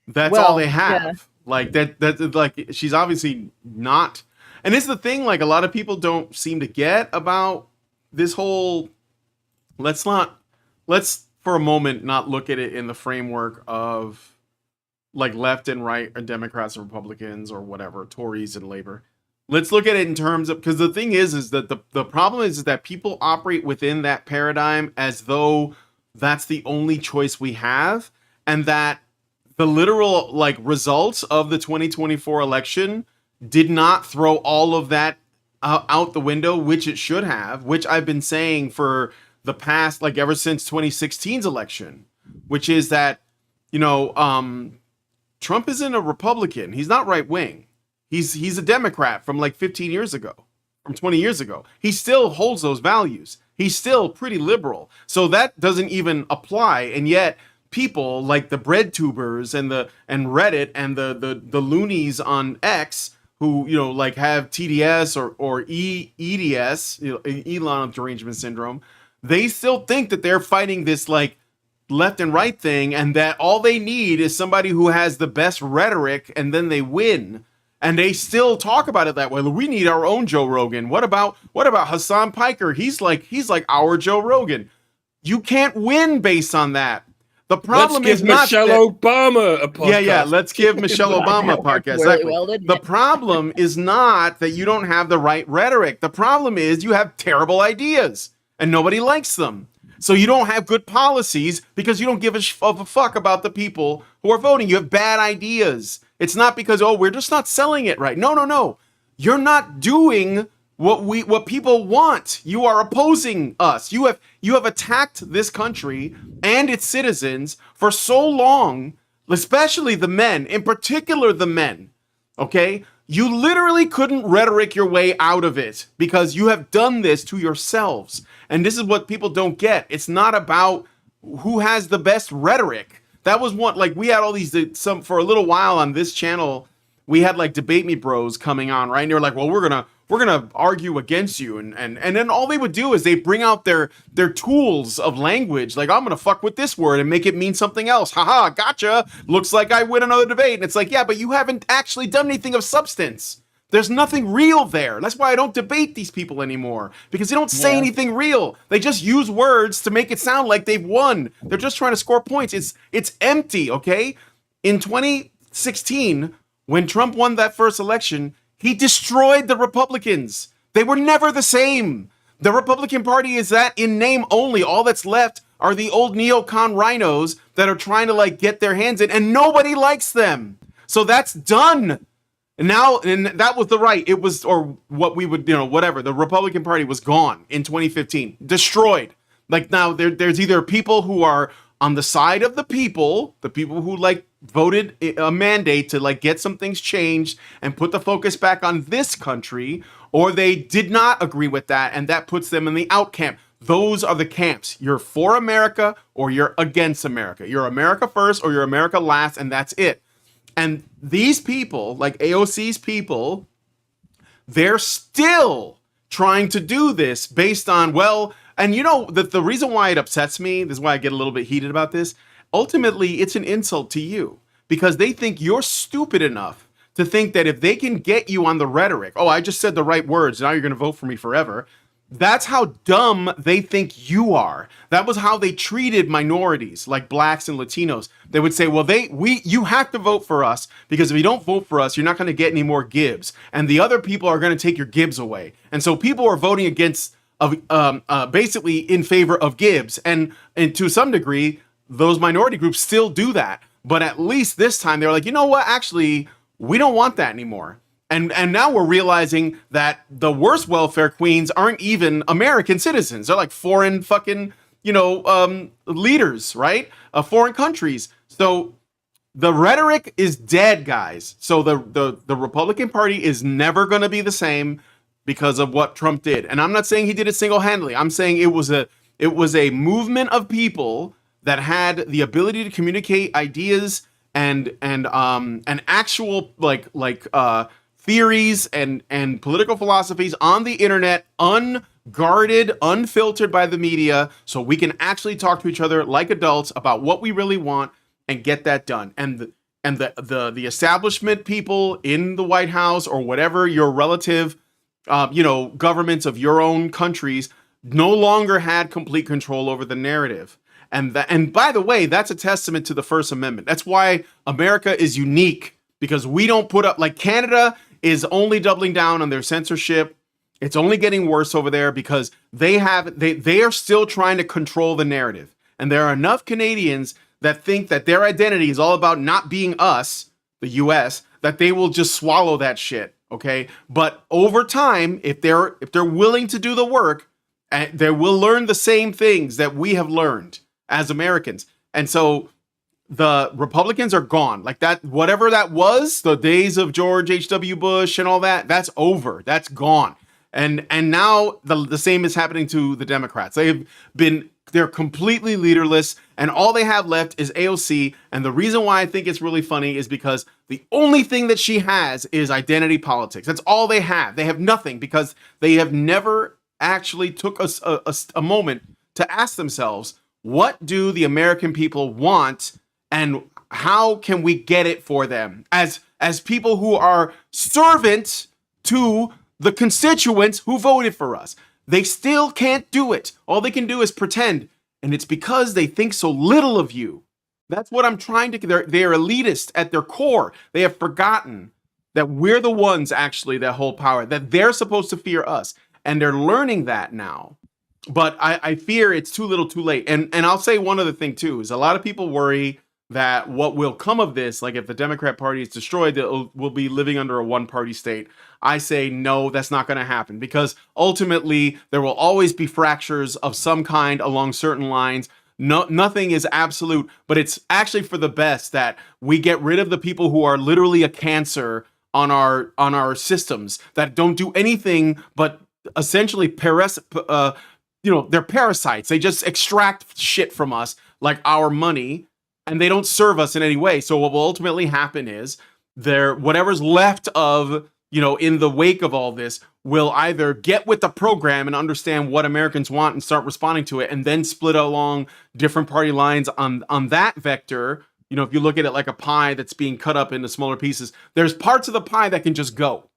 That's all they have. Yeah. Like that. Like she's obviously not. And it's the thing, like a lot of people don't seem to get about this whole, let's for a moment not look at it in the framework of like left and right or Democrats and Republicans or whatever, Tories and Labor. Let's look at it in terms of, because the thing is that the problem is that people operate within that paradigm as though that's the only choice we have, and that the literal like results of the 2024 election did not throw all of that out the window, which it should have, which I've been saying for the past, like ever since 2016's election, which is that, Trump isn't a Republican. He's not right wing. He's a Democrat from like 15 years ago, from 20 years ago. He still holds those values. He's still pretty liberal. So that doesn't even apply. And yet people like the bread tubers and Reddit and the loonies on X who, like have TDS or EDS, Elon derangement syndrome, they still think that they're fighting this like left and right thing, and that all they need is somebody who has the best rhetoric and then they win. And they still talk about it that way. We need our own Joe Rogan. What about Hassan Piker? He's like our Joe Rogan. You can't win based on that. The problem is not Michelle Obama a podcast. Yeah. Let's give Michelle Obama a podcast. Exactly. The problem is not that you don't have the right rhetoric. The problem is you have terrible ideas and nobody likes them. So you don't have good policies because you don't give a fuck about the people who are voting. You have bad ideas. It's not because, we're just not selling it right. No. You're not doing what people want. You are opposing us. You have attacked this country and its citizens for so long, especially the men, in particular the men. Okay? You literally couldn't rhetoric your way out of it because you have done this to yourselves. And this is what people don't get. It's not about who has the best rhetoric. That was one, like we had all these, for a little while on this channel, we had like Debate Me Bros coming on, right? And they were like, well, we're gonna argue against you. And then all they would do is they bring out their tools of language. Like, I'm gonna fuck with this word and make it mean something else. Haha, gotcha. Looks like I win another debate. And it's like, yeah, but you haven't actually done anything of substance. There's nothing real there. That's why I don't debate these people anymore, because they don't say anything real. They just use words to make it sound like they've won. They're just trying to score points. It's empty, okay? In 2016, when Trump won that first election, he destroyed the Republicans. They were never the same. The Republican Party is that in name only. All that's left are the old neocon rhinos that are trying to like get their hands in, and nobody likes them. So that's done. And that was the right. It was, or what we would, whatever. The Republican Party was gone in 2015, destroyed. Like now there's either people who are on the side of the people who like voted a mandate to like get some things changed and put the focus back on this country, or they did not agree with that, and that puts them in the out camp. those are the camps. You're for America or you're against America. You're America first or you're America last, and that's it. And these people, like AOC's people, they're still trying to do this based on, well, and you know, the reason why it upsets me, this is why I get a little bit heated about this, ultimately it's an insult to you because they think you're stupid enough to think that if they can get you on the rhetoric, oh, I just said the right words, now you're going to vote for me forever. That's how dumb they think you are. That was how they treated minorities like blacks and Latinos. They would say, well, you have to vote for us because if you don't vote for us, you're not going to get any more Gibbs. And the other people are going to take your Gibbs away. And so people are voting against, basically in favor of Gibbs. And to some degree, those minority groups still do that. But at least this time they were like, you know what? Actually, we don't want that anymore. And now we're realizing that the worst welfare queens aren't even American citizens. They're like foreign fucking, leaders, right? Foreign countries. So the rhetoric is dead, guys. So the Republican Party is never going to be the same because of what Trump did. And I'm not saying he did it single-handedly. I'm saying it was a movement of people that had the ability to communicate ideas and actual theories and political philosophies on the internet, unguarded, unfiltered by the media, so we can actually talk to each other like adults about what we really want and get that done. And the establishment people in the White House or whatever your relative, governments of your own countries no longer had complete control over the narrative. And by the way, that's a testament to the First Amendment. That's why America is unique, because we don't put up, like Canada is only doubling down on their censorship. It's only getting worse over there because they are still trying to control the narrative. And there are enough Canadians that think that their identity is all about not being us, the US, that they will just swallow that shit. Okay. But over time, if they're willing to do the work, they will learn the same things that we have learned as Americans. And so the Republicans are gone. Like that, whatever that was, the days of George H.W. Bush and all that, that's over. That's gone. And now the same is happening to the Democrats. They're completely leaderless, and all they have left is AOC. And the reason why I think it's really funny is because the only thing that she has is identity politics. That's all they have. They have nothing because they have never actually took a moment to ask themselves, what do the American people want, and how can we get it for them as people who are servants to the constituents who voted for us? They still can't do it. All they can do is pretend. And it's because they think so little of you. That's what I'm trying to, they're elitist at their core. They have forgotten that we're the ones actually that hold power, that they're supposed to fear us. And they're learning that now. But I fear it's too little too late. And I'll say one other thing too, is a lot of people worry that what will come of this, like if the Democrat Party is destroyed, we'll be living under a one-party state. I say no, that's not going to happen, because ultimately there will always be fractures of some kind along certain lines. No, nothing is absolute, but it's actually for the best that we get rid of the people who are literally a cancer on our systems, that don't do anything but essentially they're parasites. They just extract shit from us, like our money, and they don't serve us in any way. So what will ultimately happen is whatever's left of, in the wake of all this, will either get with the program and understand what Americans want and start responding to it, and then split along different party lines on that vector. If you look at it like a pie that's being cut up into smaller pieces, there's parts of the pie that can just go.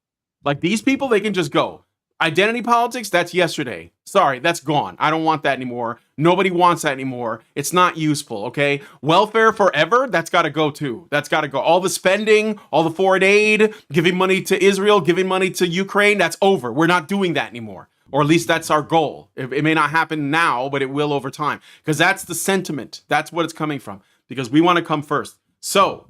Like these people, they can just go. Identity politics, that's yesterday. Sorry, that's gone. I don't want that anymore. Nobody wants that anymore. It's not useful, okay? Welfare forever, that's got to go too. That's got to go. All the spending, all the foreign aid, giving money to Israel, giving money to Ukraine, that's over. We're not doing that anymore. Or at least that's our goal. It may not happen now, but it will over time. Because that's the sentiment. That's what it's coming from. Because we want to come first. So,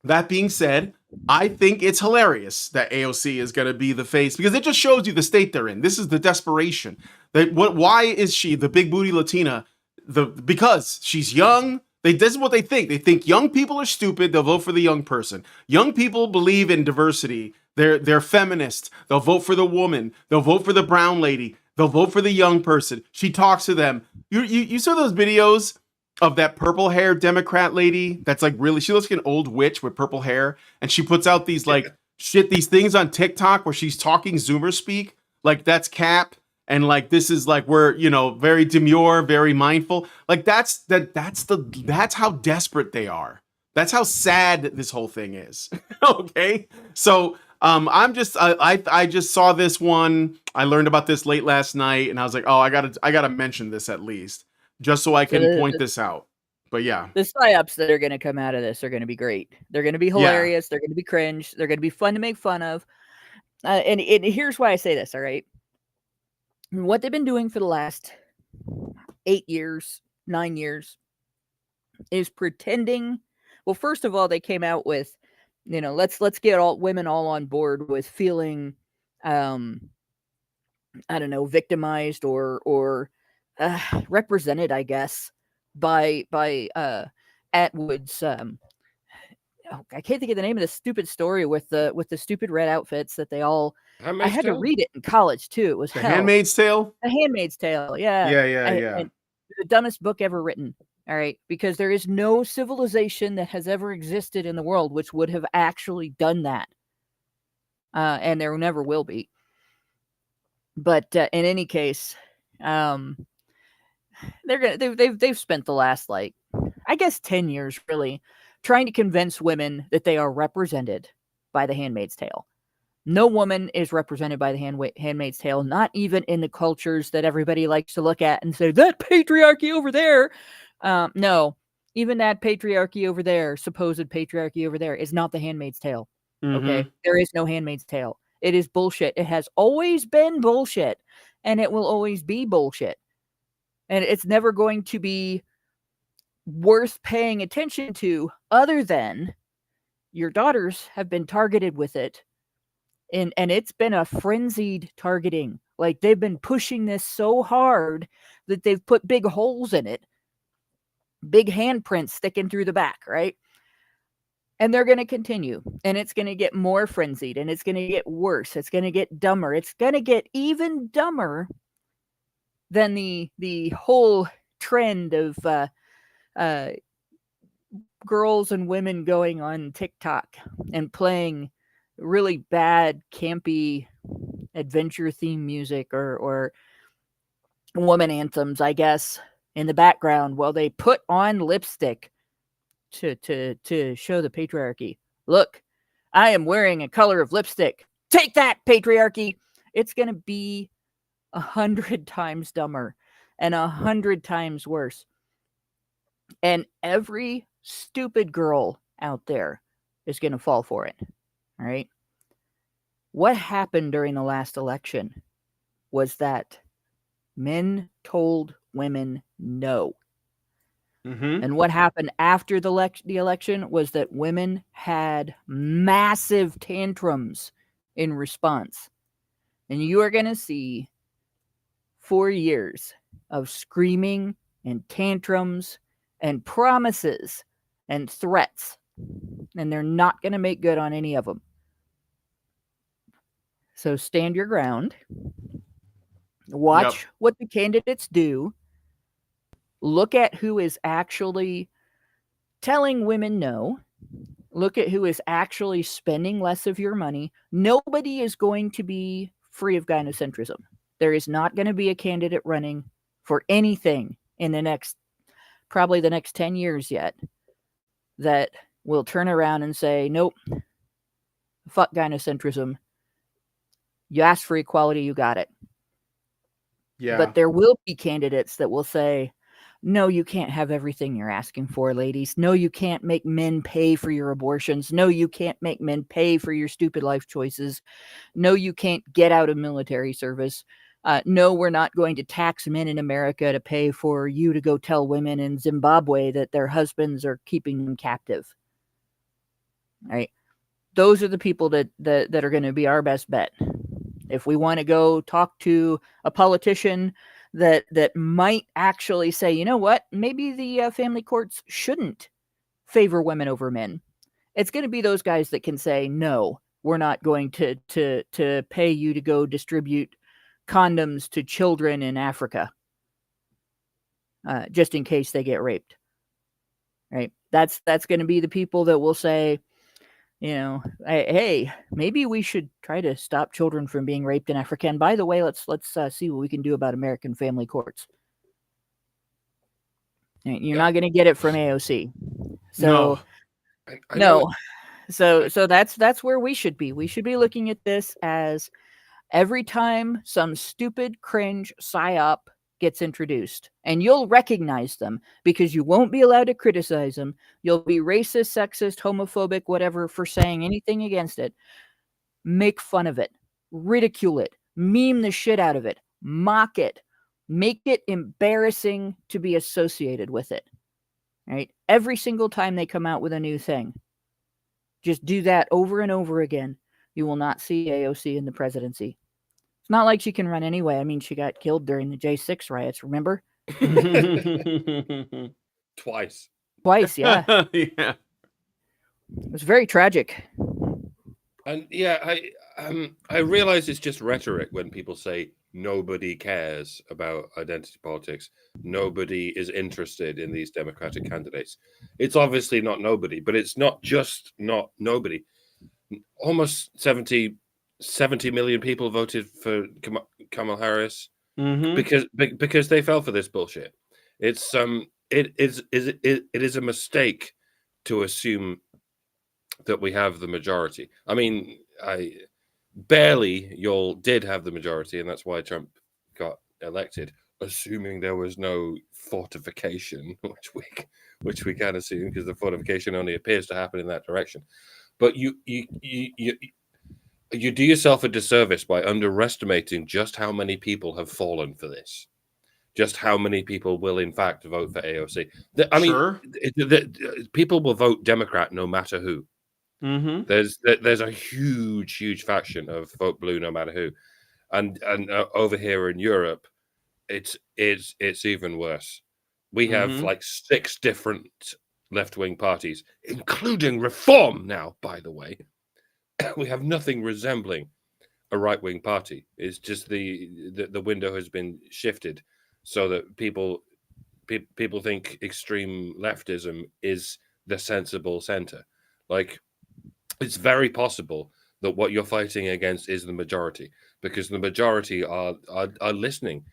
that being said, I think it's hilarious that AOC is going to be the face, because it just shows you the state they're in. This is the desperation. Why is she the big booty Latina? Because she's young. This is what they think. They think young people are stupid. They'll vote for the young person. Young people believe in diversity. They're feminist. They'll vote for the woman. They'll vote for the brown lady. They'll vote for the young person. She talks to them. You saw those videos of that purple hair Democrat lady that's like really, she looks like an old witch with purple hair, and she puts out these like these things on TikTok where she's talking Zoomer speak, like that's cap, and like this is like we're very demure, very mindful. Like that's how desperate they are. That's how sad this whole thing is. Okay, so I just saw this one. I learned about this late last night, and I was like, oh, I gotta mention this at least, just so I can point this out. But yeah, the psyops that are going to come out of this are going to be great. They're going to be hilarious. Yeah. They're going to be cringe. They're going to be fun to make fun of. And here's why I say this. All right, what they've been doing for the last 8 years, 9 years, is pretending. Well, first of all, they came out with, let's get all women all on board with feeling, I don't know, victimized or represented, I guess, by Atwood's. I can't think of the name of the stupid story with the stupid red outfits that they all. I had to read it in college too. It was The Handmaid's Tale. The Handmaid's Tale. Yeah. Yeah. And the dumbest book ever written. All right, because there is no civilization that has ever existed in the world which would have actually done that, and there never will be. But in any case, they've spent the last, like, I guess 10 years really trying to convince women that they are represented by The Handmaid's Tale. No woman is represented by The Handmaid's Tale, not even in the cultures that everybody likes to look at and say, that patriarchy over there. No, even that patriarchy over there, supposed patriarchy over there, is not The Handmaid's Tale. Okay? There is no Handmaid's Tale. It is bullshit. It has always been bullshit, and it will always be bullshit. And it's never going to be worth paying attention to, other than your daughters have been targeted with it. And it's been a frenzied targeting. Like, they've been pushing this so hard that they've put big holes in it. Big handprints sticking through the back, right? And they're going to continue. And it's going to get more frenzied. And it's going to get worse. It's going to get dumber. It's going to get even dumber than the whole trend of girls and women going on TikTok and playing really bad, campy, adventure theme music or woman anthems, I guess, in the background while they put on lipstick to show the patriarchy. Look, I am wearing a color of lipstick. Take that, patriarchy. It's going to be 100 times dumber and 100 times worse. And every stupid girl out there is going to fall for it. All right. What happened during the last election was that men told women no. And what happened after the election was that women had massive tantrums in response. And you are going to see 4 years of screaming and tantrums and promises and threats. And they're not going to make good on any of them. So stand your ground. Watch what the candidates do. Look at who is actually telling women no. Look at who is actually spending less of your money. Nobody is going to be free of gynocentrism. There is not going to be a candidate running for anything in probably the next 10 years yet that will turn around and say, nope, fuck gynocentrism. You asked for equality, you got it. Yeah. But there will be candidates that will say, no, you can't have everything you're asking for, ladies. No, you can't make men pay for your abortions. No, you can't make men pay for your stupid life choices. No, you can't get out of military service. No, we're not going to tax men in America to pay for you to go tell women in Zimbabwe that their husbands are keeping them captive. Right? Those are the people that are going to be our best bet. If we want to go talk to a politician that might actually say, you know what, maybe the family courts shouldn't favor women over men. It's going to be those guys that can say, no, we're not going to pay you to go distribute condoms to children in Africa, just in case they get raped. Right? That's going to be the people that will say, hey, maybe we should try to stop children from being raped in Africa. And by the way, let's see what we can do about American family courts. You're not going to get it from AOC. So no. So that's where we should be. We should be looking at this as every time some stupid cringe psyop gets introduced, and you'll recognize them because you won't be allowed to criticize them. You'll be racist, sexist, homophobic, whatever, for saying anything against it. Make fun of it, ridicule it, meme the shit out of it, mock it, make it embarrassing to be associated with it. Right? Every single time they come out with a new thing, just do that over and over again. You will not see AOC in the presidency. It's not like she can run anyway. I mean, she got killed during the J6 riots, remember? Twice, yeah. Yeah. It was very tragic. And yeah, I realize it's just rhetoric when people say nobody cares about identity politics. Nobody is interested in these Democratic candidates. It's obviously not nobody, but it's not just not nobody. Almost 70 million people voted for Kamala Harris because they fell for this bullshit. It's it is a mistake to assume that we have the majority. I mean, y'all did have the majority, and that's why Trump got elected, assuming there was no fortification, which we can assume because the fortification only appears to happen in that direction. But you do yourself a disservice by underestimating just how many people have fallen for this. Just how many people will, in fact, vote for AOC. I mean, people will vote Democrat no matter who. There's a huge faction of vote blue no matter who, and over here in Europe, it's even worse. We have like 6 different left-wing parties, including Reform now, by the way. We have nothing resembling a right-wing party. It's just the window has been shifted so that people think extreme leftism is the sensible center. Like, it's very possible that what you're fighting against is the majority, because the majority are listening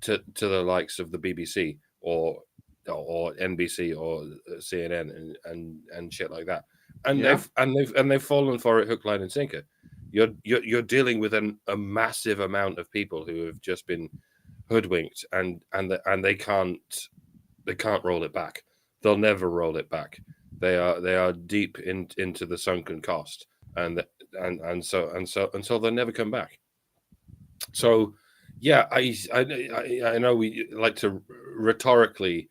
to the likes of the BBC or NBC or CNN and shit like that, and they've fallen for it hook, line, and sinker. You're dealing with a massive amount of people who have just been hoodwinked, and they can't roll it back. They'll never roll it back. They are deep into the sunken cost, and so they'll never come back. So, yeah, I know we like to rhetorically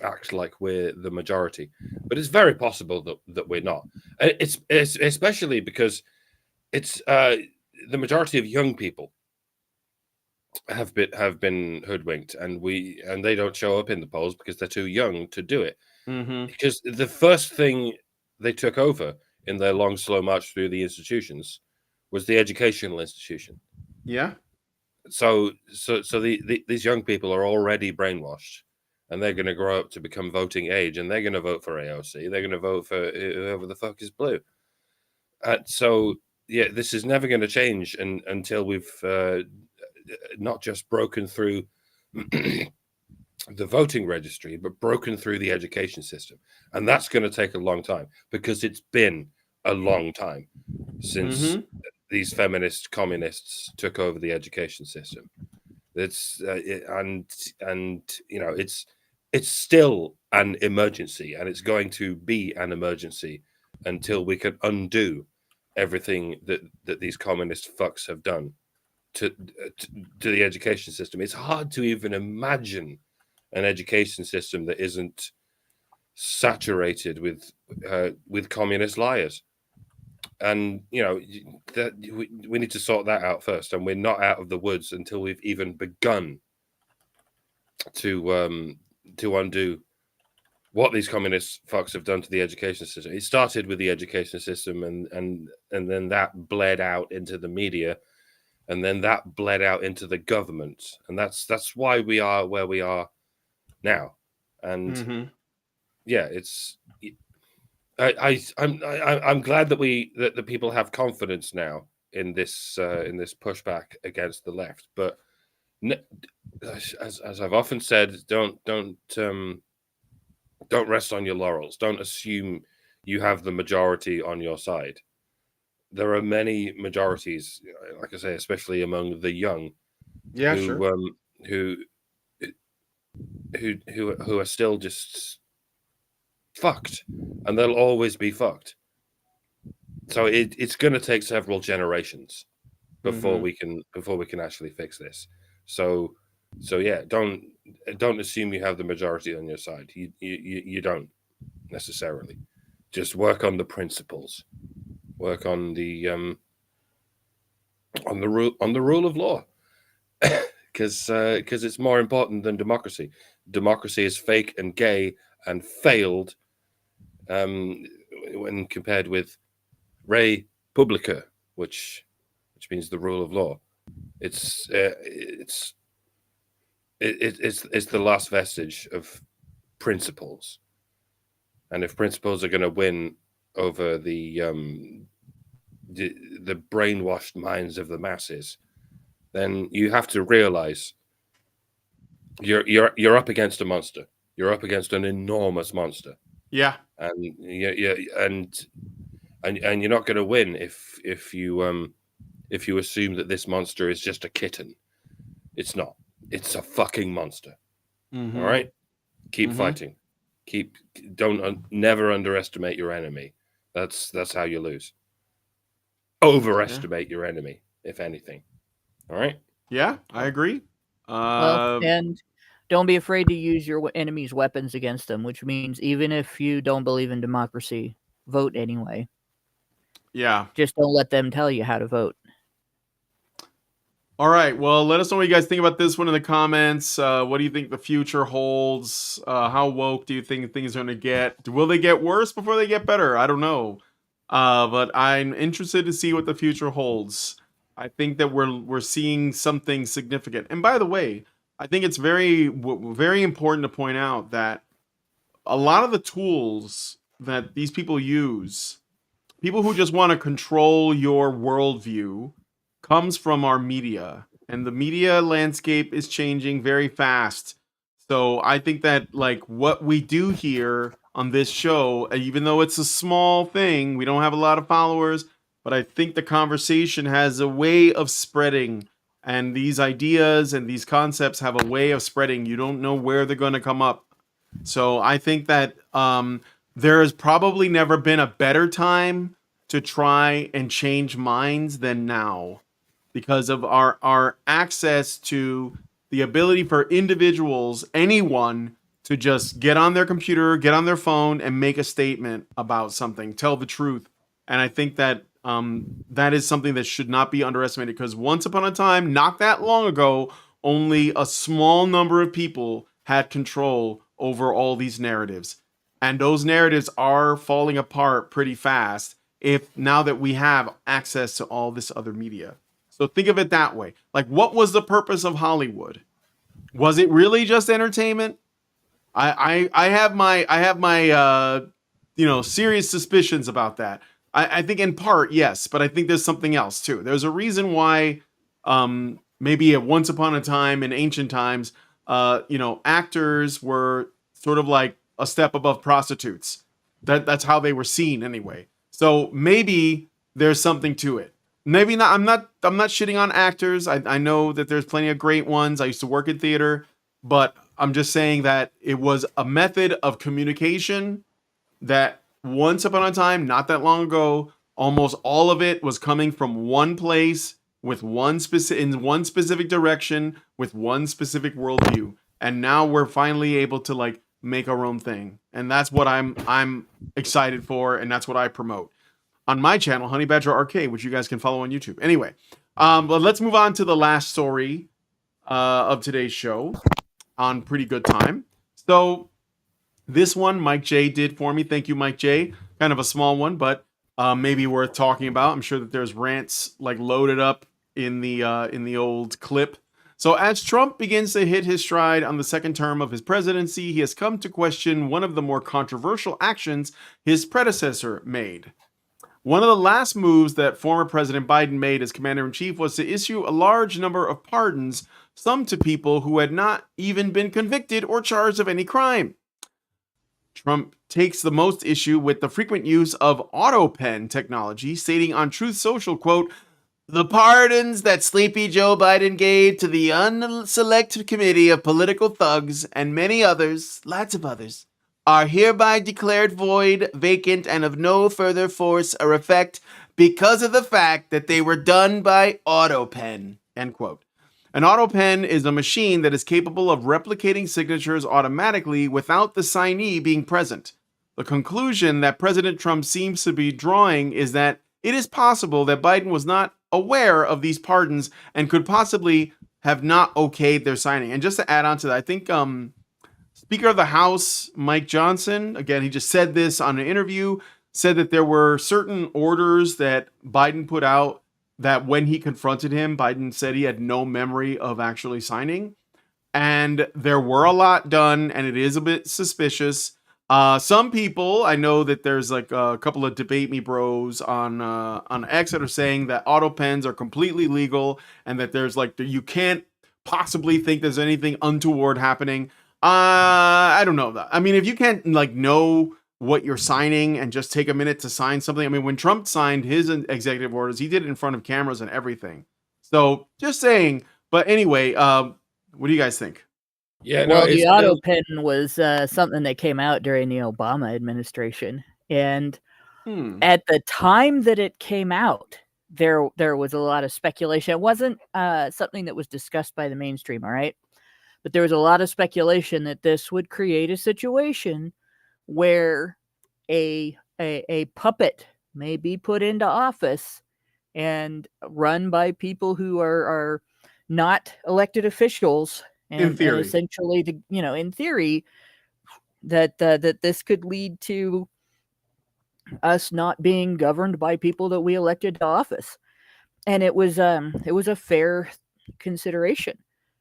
act like we're the majority, but it's very possible that we're not. It's especially because it's the majority of young people have been hoodwinked, and they don't show up in the polls because they're too young to do it. Because the first thing they took over in their long, slow march through the institutions was the educational institution. Yeah. So these young people are already brainwashed, and they're going to grow up to become voting age, and they're going to vote for AOC. They're going to vote for whoever the fuck is blue. So yeah, this is never going to change until we've not just broken through the voting registry, but broken through the education system. And that's going to take a long time, because it's been a long time since these feminist communists took over the education system. It's and you know, it's still an emergency, and it's going to be an emergency until we can undo everything that these communist fucks have done to the education system. It's hard to even imagine an education system that isn't saturated with communist liars. And you know that we need to sort that out first, and we're not out of the woods until we've even begun to undo what these communist fucks have done to the education system. It started with the education system, and then that bled out into the media, and then that bled out into the government, and that's why we are where we are now. And yeah, it's I'm glad that the people have confidence now in this pushback against the left. But as I've often said, don't rest on your laurels. Don't assume you have the majority on your side. There are many majorities, like I say, especially among the young, Yeah, who sure. Who are still just fucked, and they'll always be fucked. So it's going to take several generations before we can actually fix this. So yeah, don't assume you have the majority on your side. You don't necessarily. Just work on the principles. Work on the rule of law, because it's more important than democracy. Democracy is fake and gay and failed when compared with Re Publica, which means the rule of law. It's the last vestige of principles, and if principles are going to win over the brainwashed minds of the masses, then you have to realize you're up against a monster. You're up against an enormous monster. Yeah. And and you're not going to win if you assume that this monster is just a kitten. It's not. It's a fucking monster. All right? Keep fighting. Never underestimate your enemy. That's how you lose. Overestimate your enemy, if anything. All right? Yeah, I agree. Well, and don't be afraid to use your enemy's weapons against them, which means even if you don't believe in democracy, vote anyway. Yeah. Just don't let them tell you how to vote. All right. Well, let us know what you guys think about this one in the comments. What do you think the future holds? How woke do you think things are going to get? Will they get worse before they get better? I don't know. But I'm interested to see what the future holds. I think that we're seeing something significant. And by the way, I think it's very important to point out that a lot of the tools that these people use, people who just want to control your worldview, comes from our media, and the media landscape is changing very fast. So I think that like what we do here on this show, even though it's a small thing, we don't have a lot of followers, but I think the conversation has a way of spreading, and these ideas and these concepts have a way of spreading. You don't know where they're going to come up. So I think that there has probably never been a better time to try and change minds than now, because of our access to the ability for individuals, anyone, to just get on their computer, get on their phone, and make a statement about something, tell the truth. And I think that that is something that should not be underestimated, because once upon a time, not that long ago, only a small number of people had control over all these narratives. And those narratives are falling apart pretty fast now that we have access to all this other media. So think of it that way. Like, what was the purpose of Hollywood? Was it really just entertainment? I have my serious suspicions about that. I think in part yes, but I think there's something else too. There's a reason why maybe at once upon a time in ancient times, actors were sort of like a step above prostitutes. That's how they were seen anyway. So maybe there's something to it. Maybe not. I'm not shitting on actors. I know that there's plenty of great ones. I used to work in theater, but I'm just saying that it was a method of communication that once upon a time, not that long ago, almost all of it was coming from one place with in one specific direction with one specific worldview. And now we're finally able to like make our own thing. And that's what I'm excited for, and that's what I promote on my channel, Honey Badger Arcade, which you guys can follow on YouTube. Anyway, but let's move on to the last story of today's show on Pretty Good Time. So this one Mike J did for me. Thank you, Mike J. Kind of a small one, but maybe worth talking about. I'm sure that there's rants like loaded up in the old clip. So as Trump begins to hit his stride on the second term of his presidency, he has come to question one of the more controversial actions his predecessor made. One of the last moves that former President Biden made as commander-in-chief was to issue a large number of pardons, some to people who had not even been convicted or charged of any crime. Trump takes the most issue with the frequent use of auto pen technology, stating on Truth Social, quote, "The pardons that Sleepy Joe Biden gave to the unselect committee of political thugs and many others, lots of others, are hereby declared void, vacant, and of no further force or effect because of the fact that they were done by auto pen," end quote. An auto pen is a machine that is capable of replicating signatures automatically without the signee being present. The conclusion that President Trump seems to be drawing is that it is possible that Biden was not aware of these pardons and could possibly have not okayed their signing. And just to add on to that, I think Speaker of the House, Mike Johnson, again, he just said this on an interview, said that there were certain orders that Biden put out that when he confronted him, Biden said he had no memory of actually signing. And there were a lot done, and it is a bit suspicious. Some people, I know that there's like a couple of debate me bros on X that are saying that auto pens are completely legal and that there's like you can't possibly think there's anything untoward happening. I don't know that. I mean, if you can't like know what you're signing and just take a minute to sign something. I mean, when Trump signed his executive orders, he did it in front of cameras and everything. So just saying. But anyway, what do you guys think? Yeah, Well, no, the auto pen was something that came out during the Obama administration, and at the time that it came out, there was a lot of speculation. It wasn't something that was discussed by the mainstream, all right? But there was a lot of speculation that this would create a situation where a puppet may be put into office and run by people who are not elected officials. And, In theory. and essentially, in theory, that this could lead to us not being governed by people that we elected to office. And it was a fair consideration,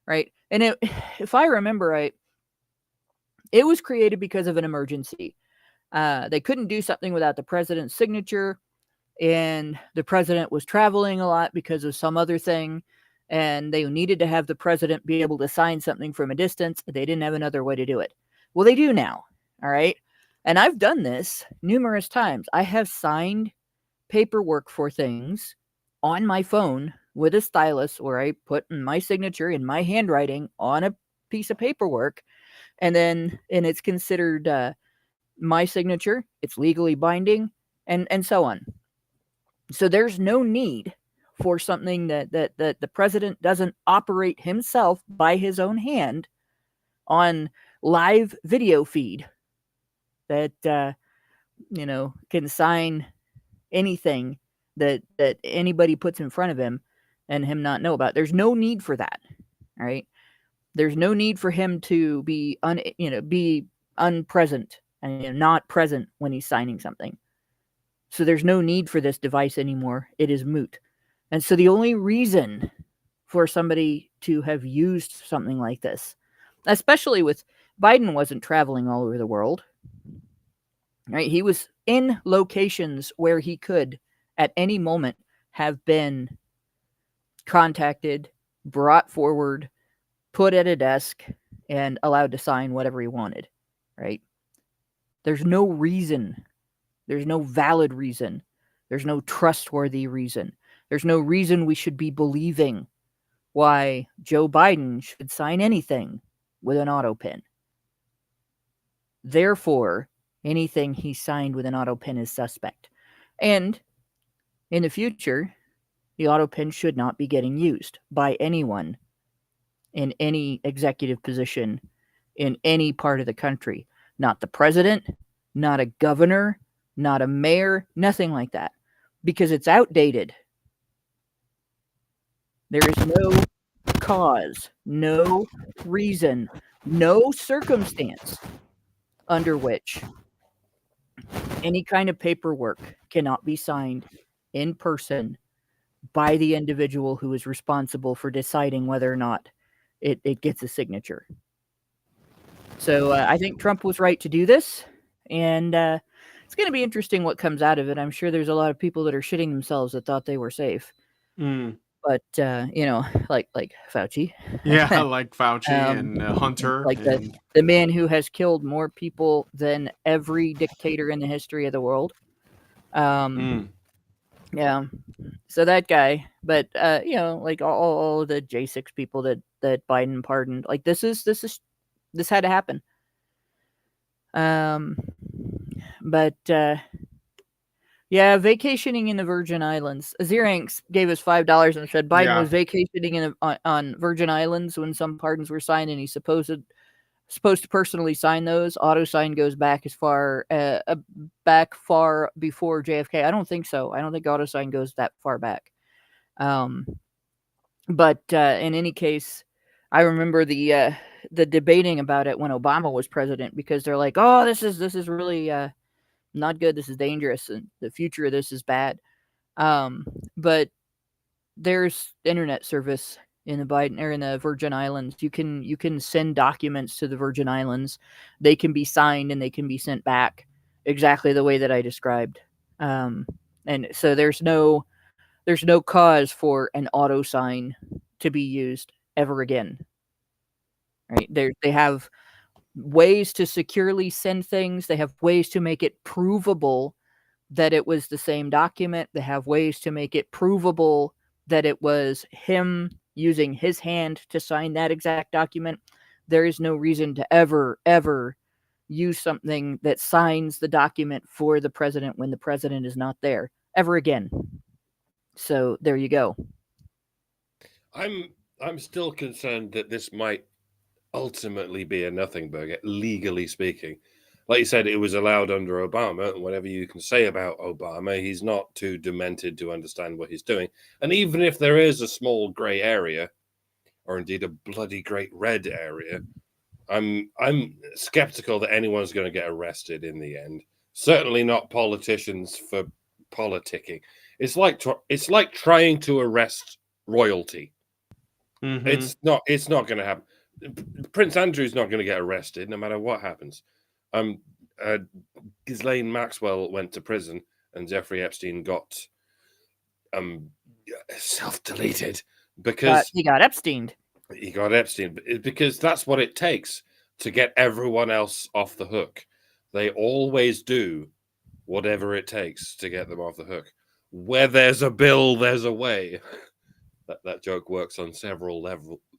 right? And if I remember right, it was created because of an emergency. They couldn't do something without the president's signature, and the president was traveling a lot because of some other thing, and they needed to have the president be able to sign something from a distance. They didn't have another way to do it. Well, they do now, all right? And I've done this numerous times. I have signed paperwork for things on my phone with a stylus where I put my signature in my handwriting on a piece of paperwork, and it's considered my signature. It's legally binding, and so on. So there's no need for something that the president doesn't operate himself by his own hand on live video feed that can sign anything that anybody puts in front of him and him not know about. There's no need for that, right? There's no need for him to be unpresent and not present when he's signing something. So there's no need for this device anymore. It is moot. And so the only reason for somebody to have used something like this, especially with Biden wasn't traveling all over the world, right? He was in locations where he could at any moment have been contacted, brought forward, put at a desk, and allowed to sign whatever he wanted, right? There's no reason. There's no valid reason. There's no trustworthy reason. There's no reason we should be believing why Joe Biden should sign anything with an auto pen. Therefore, anything he signed with an auto pen is suspect. And in the future, the auto pen should not be getting used by anyone in any executive position in any part of the country. Not the president, not a governor, not a mayor, nothing like that. Because it's outdated. There is no cause, no reason, no circumstance under which any kind of paperwork cannot be signed in person by the individual who is responsible for deciding whether or not it gets a signature. So I think Trump was right to do this, and it's going to be interesting what comes out of it. I'm sure there's a lot of people that are shitting themselves that thought they were safe, but like Fauci, Yeah, like Fauci and Hunter, like and the man who has killed more people than every dictator in the history of the world. Yeah, so that guy, but like all the J6 people that Biden pardoned, like this had to happen. But yeah, vacationing in the Virgin Islands. Aziranks gave us $5 and said Biden was vacationing on Virgin Islands when some pardons were signed, and he's supposed to personally sign those. Auto sign goes back far before JFK. I don't think so. I don't think auto sign goes that far back. But in any case, I remember the debating about it when Obama was president, because they're like, "Oh, this is really not good. This is dangerous, and the future of this is bad." But there's internet service in the Virgin Islands. You can send documents to the Virgin Islands. They can be signed and they can be sent back exactly the way that I described. And so there's no cause for an auto sign to be used ever again. Right? They have ways to securely send things. They have ways to make it provable that it was the same document. They have ways to make it provable that it was him using his hand to sign that exact document. There is no reason to ever use something that signs the document for the president when the president is not there ever again. So there you go. I'm still concerned that this might ultimately be a nothing burger, legally speaking. Like you said, it was allowed under Obama, and whatever you can say about Obama, he's not too demented to understand what he's doing. And even if there is a small grey area, or indeed a bloody great red area, I'm skeptical that anyone's going to get arrested in the end. Certainly not politicians for politicking. It's like trying to arrest royalty. It's not going to happen. Prince Andrew's not going to get arrested no matter what happens. Ghislaine Maxwell went to prison, and Jeffrey Epstein got self-deleted because he got Epsteined. He got Epstein because that's what it takes to get everyone else off the hook. They always do whatever it takes to get them off the hook. Where there's a bill, there's a way. That joke works on several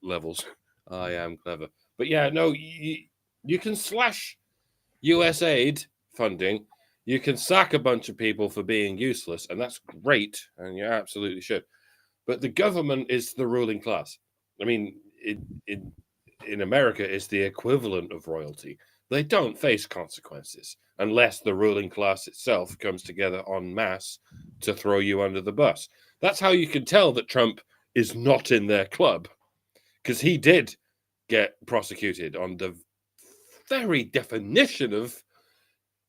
levels. I am clever. But yeah, no, you can slash US aid funding. You can sack a bunch of people for being useless, and that's great, and you absolutely should. But the government is the ruling class. I mean, in America, it's the equivalent of royalty. They don't face consequences unless the ruling class itself comes together en masse to throw you under the bus. That's how you can tell that Trump is not in their club, because he did get prosecuted on the very definition of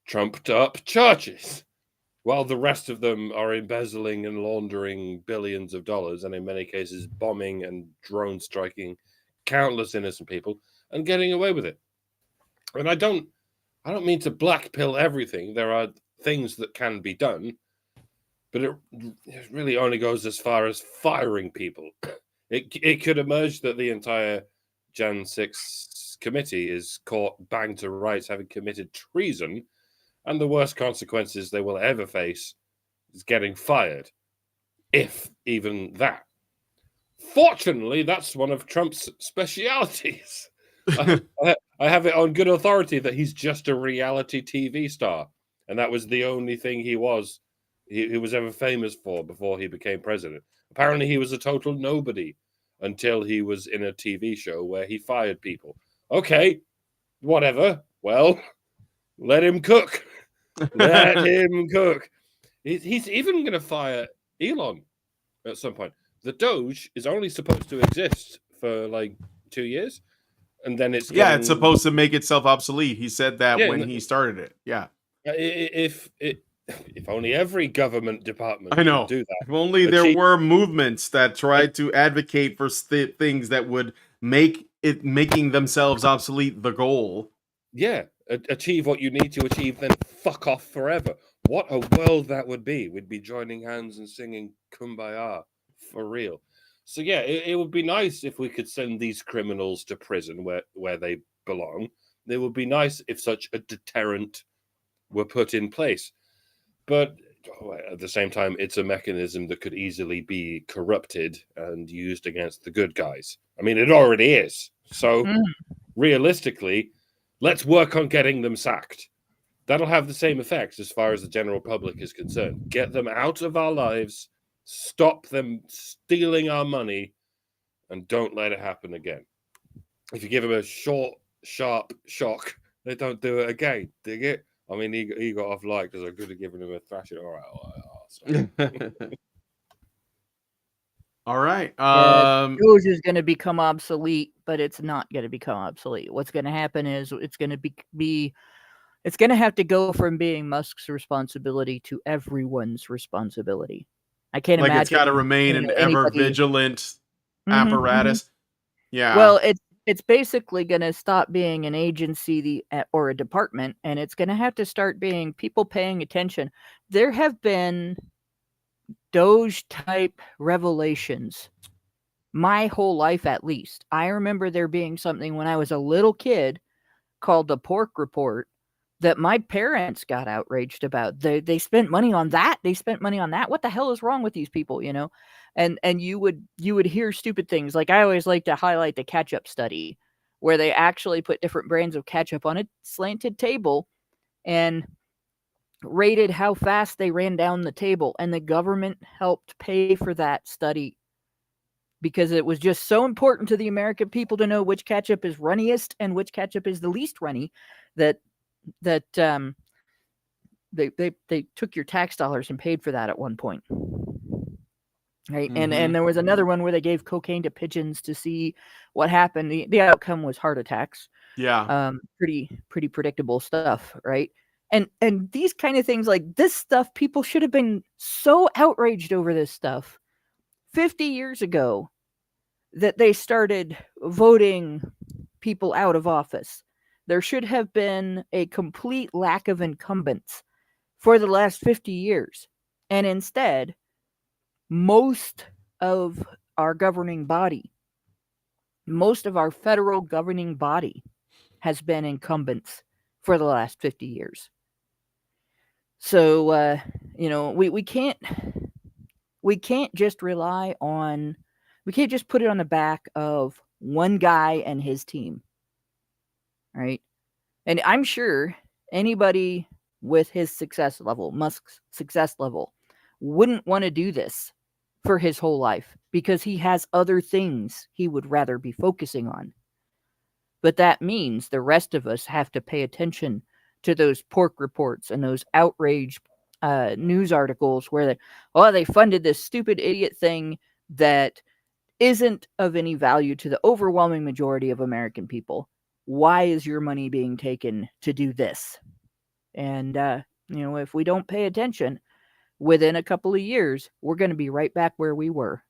trumped up charges, while the rest of them are embezzling and laundering billions of dollars, and in many cases bombing and drone striking countless innocent people and getting away with it. And I don't mean to black pill everything. There are things that can be done, but it really only goes as far as firing people. It could emerge that the entire Jan 6 committee is caught bang to rights having committed treason, and the worst consequences they will ever face is getting fired, if even that. Fortunately, that's one of Trump's specialities. I have it on good authority that he's just a reality TV star, and that was the only thing he was ever famous for before he became president. Apparently, he was a total nobody until he was in a TV show where he fired people. Okay, whatever. Well, let him cook. Let him cook. He's even going to fire Elon at some point. The Doge is only supposed to exist for like 2 years, and then it's it's supposed to make itself obsolete. He said that when he started it. Yeah. If If only every government department I could know. do that. If only there Achieve- were movements that tried to advocate for things that would make it making themselves obsolete the goal. Yeah, achieve what you need to achieve, then fuck off forever. What a world that would be. We'd be joining hands and singing Kumbaya for real. So yeah, it would be nice if we could send these criminals to prison where they belong. It would be nice if such a deterrent were put in place. But at the same time, it's a mechanism that could easily be corrupted and used against the good guys. I mean, it already is. So realistically, let's work on getting them sacked. That'll have the same effects as far as the general public is concerned. Get them out of our lives, stop them stealing our money, and don't let it happen again. If you give them a short, sharp shock, they don't do it again. Dig it? I mean, he got off light because I could have given him a thrashing. All right. All right. Doge is going to become obsolete, but it's not going to become obsolete. What's going to happen is it's going to it's going to have to go from being Musk's responsibility to everyone's responsibility. I can't like imagine. It's got to remain an ever vigilant apparatus. Yeah. Well, it's basically going to stop being an agency or a department, and it's going to have to start being people paying attention. There have been Doge-type revelations my whole life, at least. I remember there being something when I was a little kid called the Pork Report that my parents got outraged about. They spent money on that. They spent money on that. What the hell is wrong with these people, you know? And you would hear stupid things. Like, I always like to highlight the ketchup study, where they actually put different brands of ketchup on a slanted table and rated how fast they ran down the table, and the government helped pay for that study because it was just so important to the American people to know which ketchup is runniest and which ketchup is the least runny that they took your tax dollars and paid for that at one point. Right. And there was another one where they gave cocaine to pigeons to see what happened. The outcome was heart attacks. Yeah. Pretty predictable stuff, right? And these kind of things, like this stuff, people should have been so outraged over this stuff 50 years ago that they started voting people out of office. There should have been a complete lack of incumbents for the last 50 years. And instead, most of our governing body, most of our federal governing body has been incumbents for the last 50 years. So, we can't just rely on, we can't just put it on the back of one guy and his team. Right? And I'm sure anybody with his success level, Musk's success level, wouldn't want to do this for his whole life because he has other things he would rather be focusing on. But that means the rest of us have to pay attention to those pork reports and those outrage news articles where they funded this stupid idiot thing that isn't of any value to the overwhelming majority of American people. Why is your money being taken to do this? And, if we don't pay attention, within a couple of years, we're going to be right back where we were.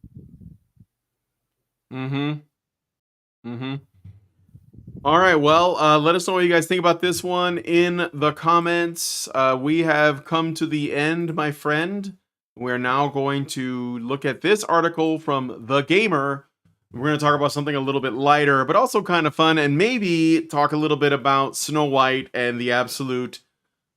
All right. Well, let us know what you guys think about this one in the comments. We have come to the end, my friend. We're now going to look at this article from The Gamer. We're going to talk about something a little bit lighter, but also kind of fun, and maybe talk a little bit about Snow White and the absolute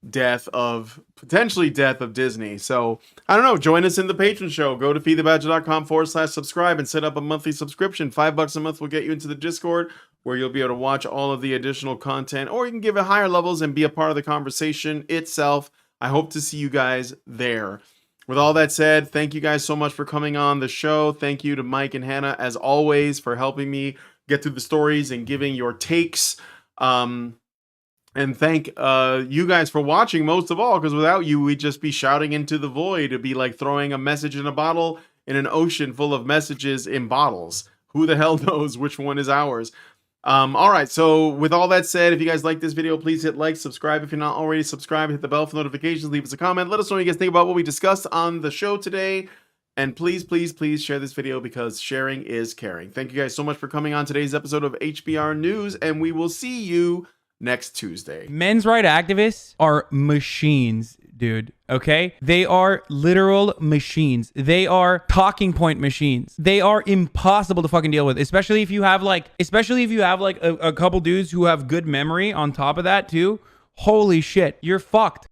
potentially death of Disney. So, I don't know, join us in the patron show. Go to feedthebadger.com/subscribe and set up a monthly subscription. $5 a month will get you into the Discord, where you'll be able to watch all of the additional content, or you can give it higher levels and be a part of the conversation itself. I hope to see you guys there. With all that said, thank you guys so much for coming on the show. Thank you to Mike and Hannah, as always, for helping me get through the stories and giving your takes. And thank you guys for watching most of all, because without you, we'd just be shouting into the void. It'd be like throwing a message in a bottle in an ocean full of messages in bottles. Who the hell knows which one is ours? All right. So with all that said, if you guys like this video, please hit like, subscribe if you're not already subscribed, hit the bell for notifications, leave us a comment, let us know what you guys think about what we discussed on the show today. And please, please, please share this video because sharing is caring. Thank you guys so much for coming on today's episode of HBR News, and we will see you next Tuesday. Men's rights activists are machines, dude. Okay? They are literal machines. They are talking point machines. They are impossible to fucking deal with, especially if you have like a couple dudes who have good memory on top of that too. Holy shit, you're fucked.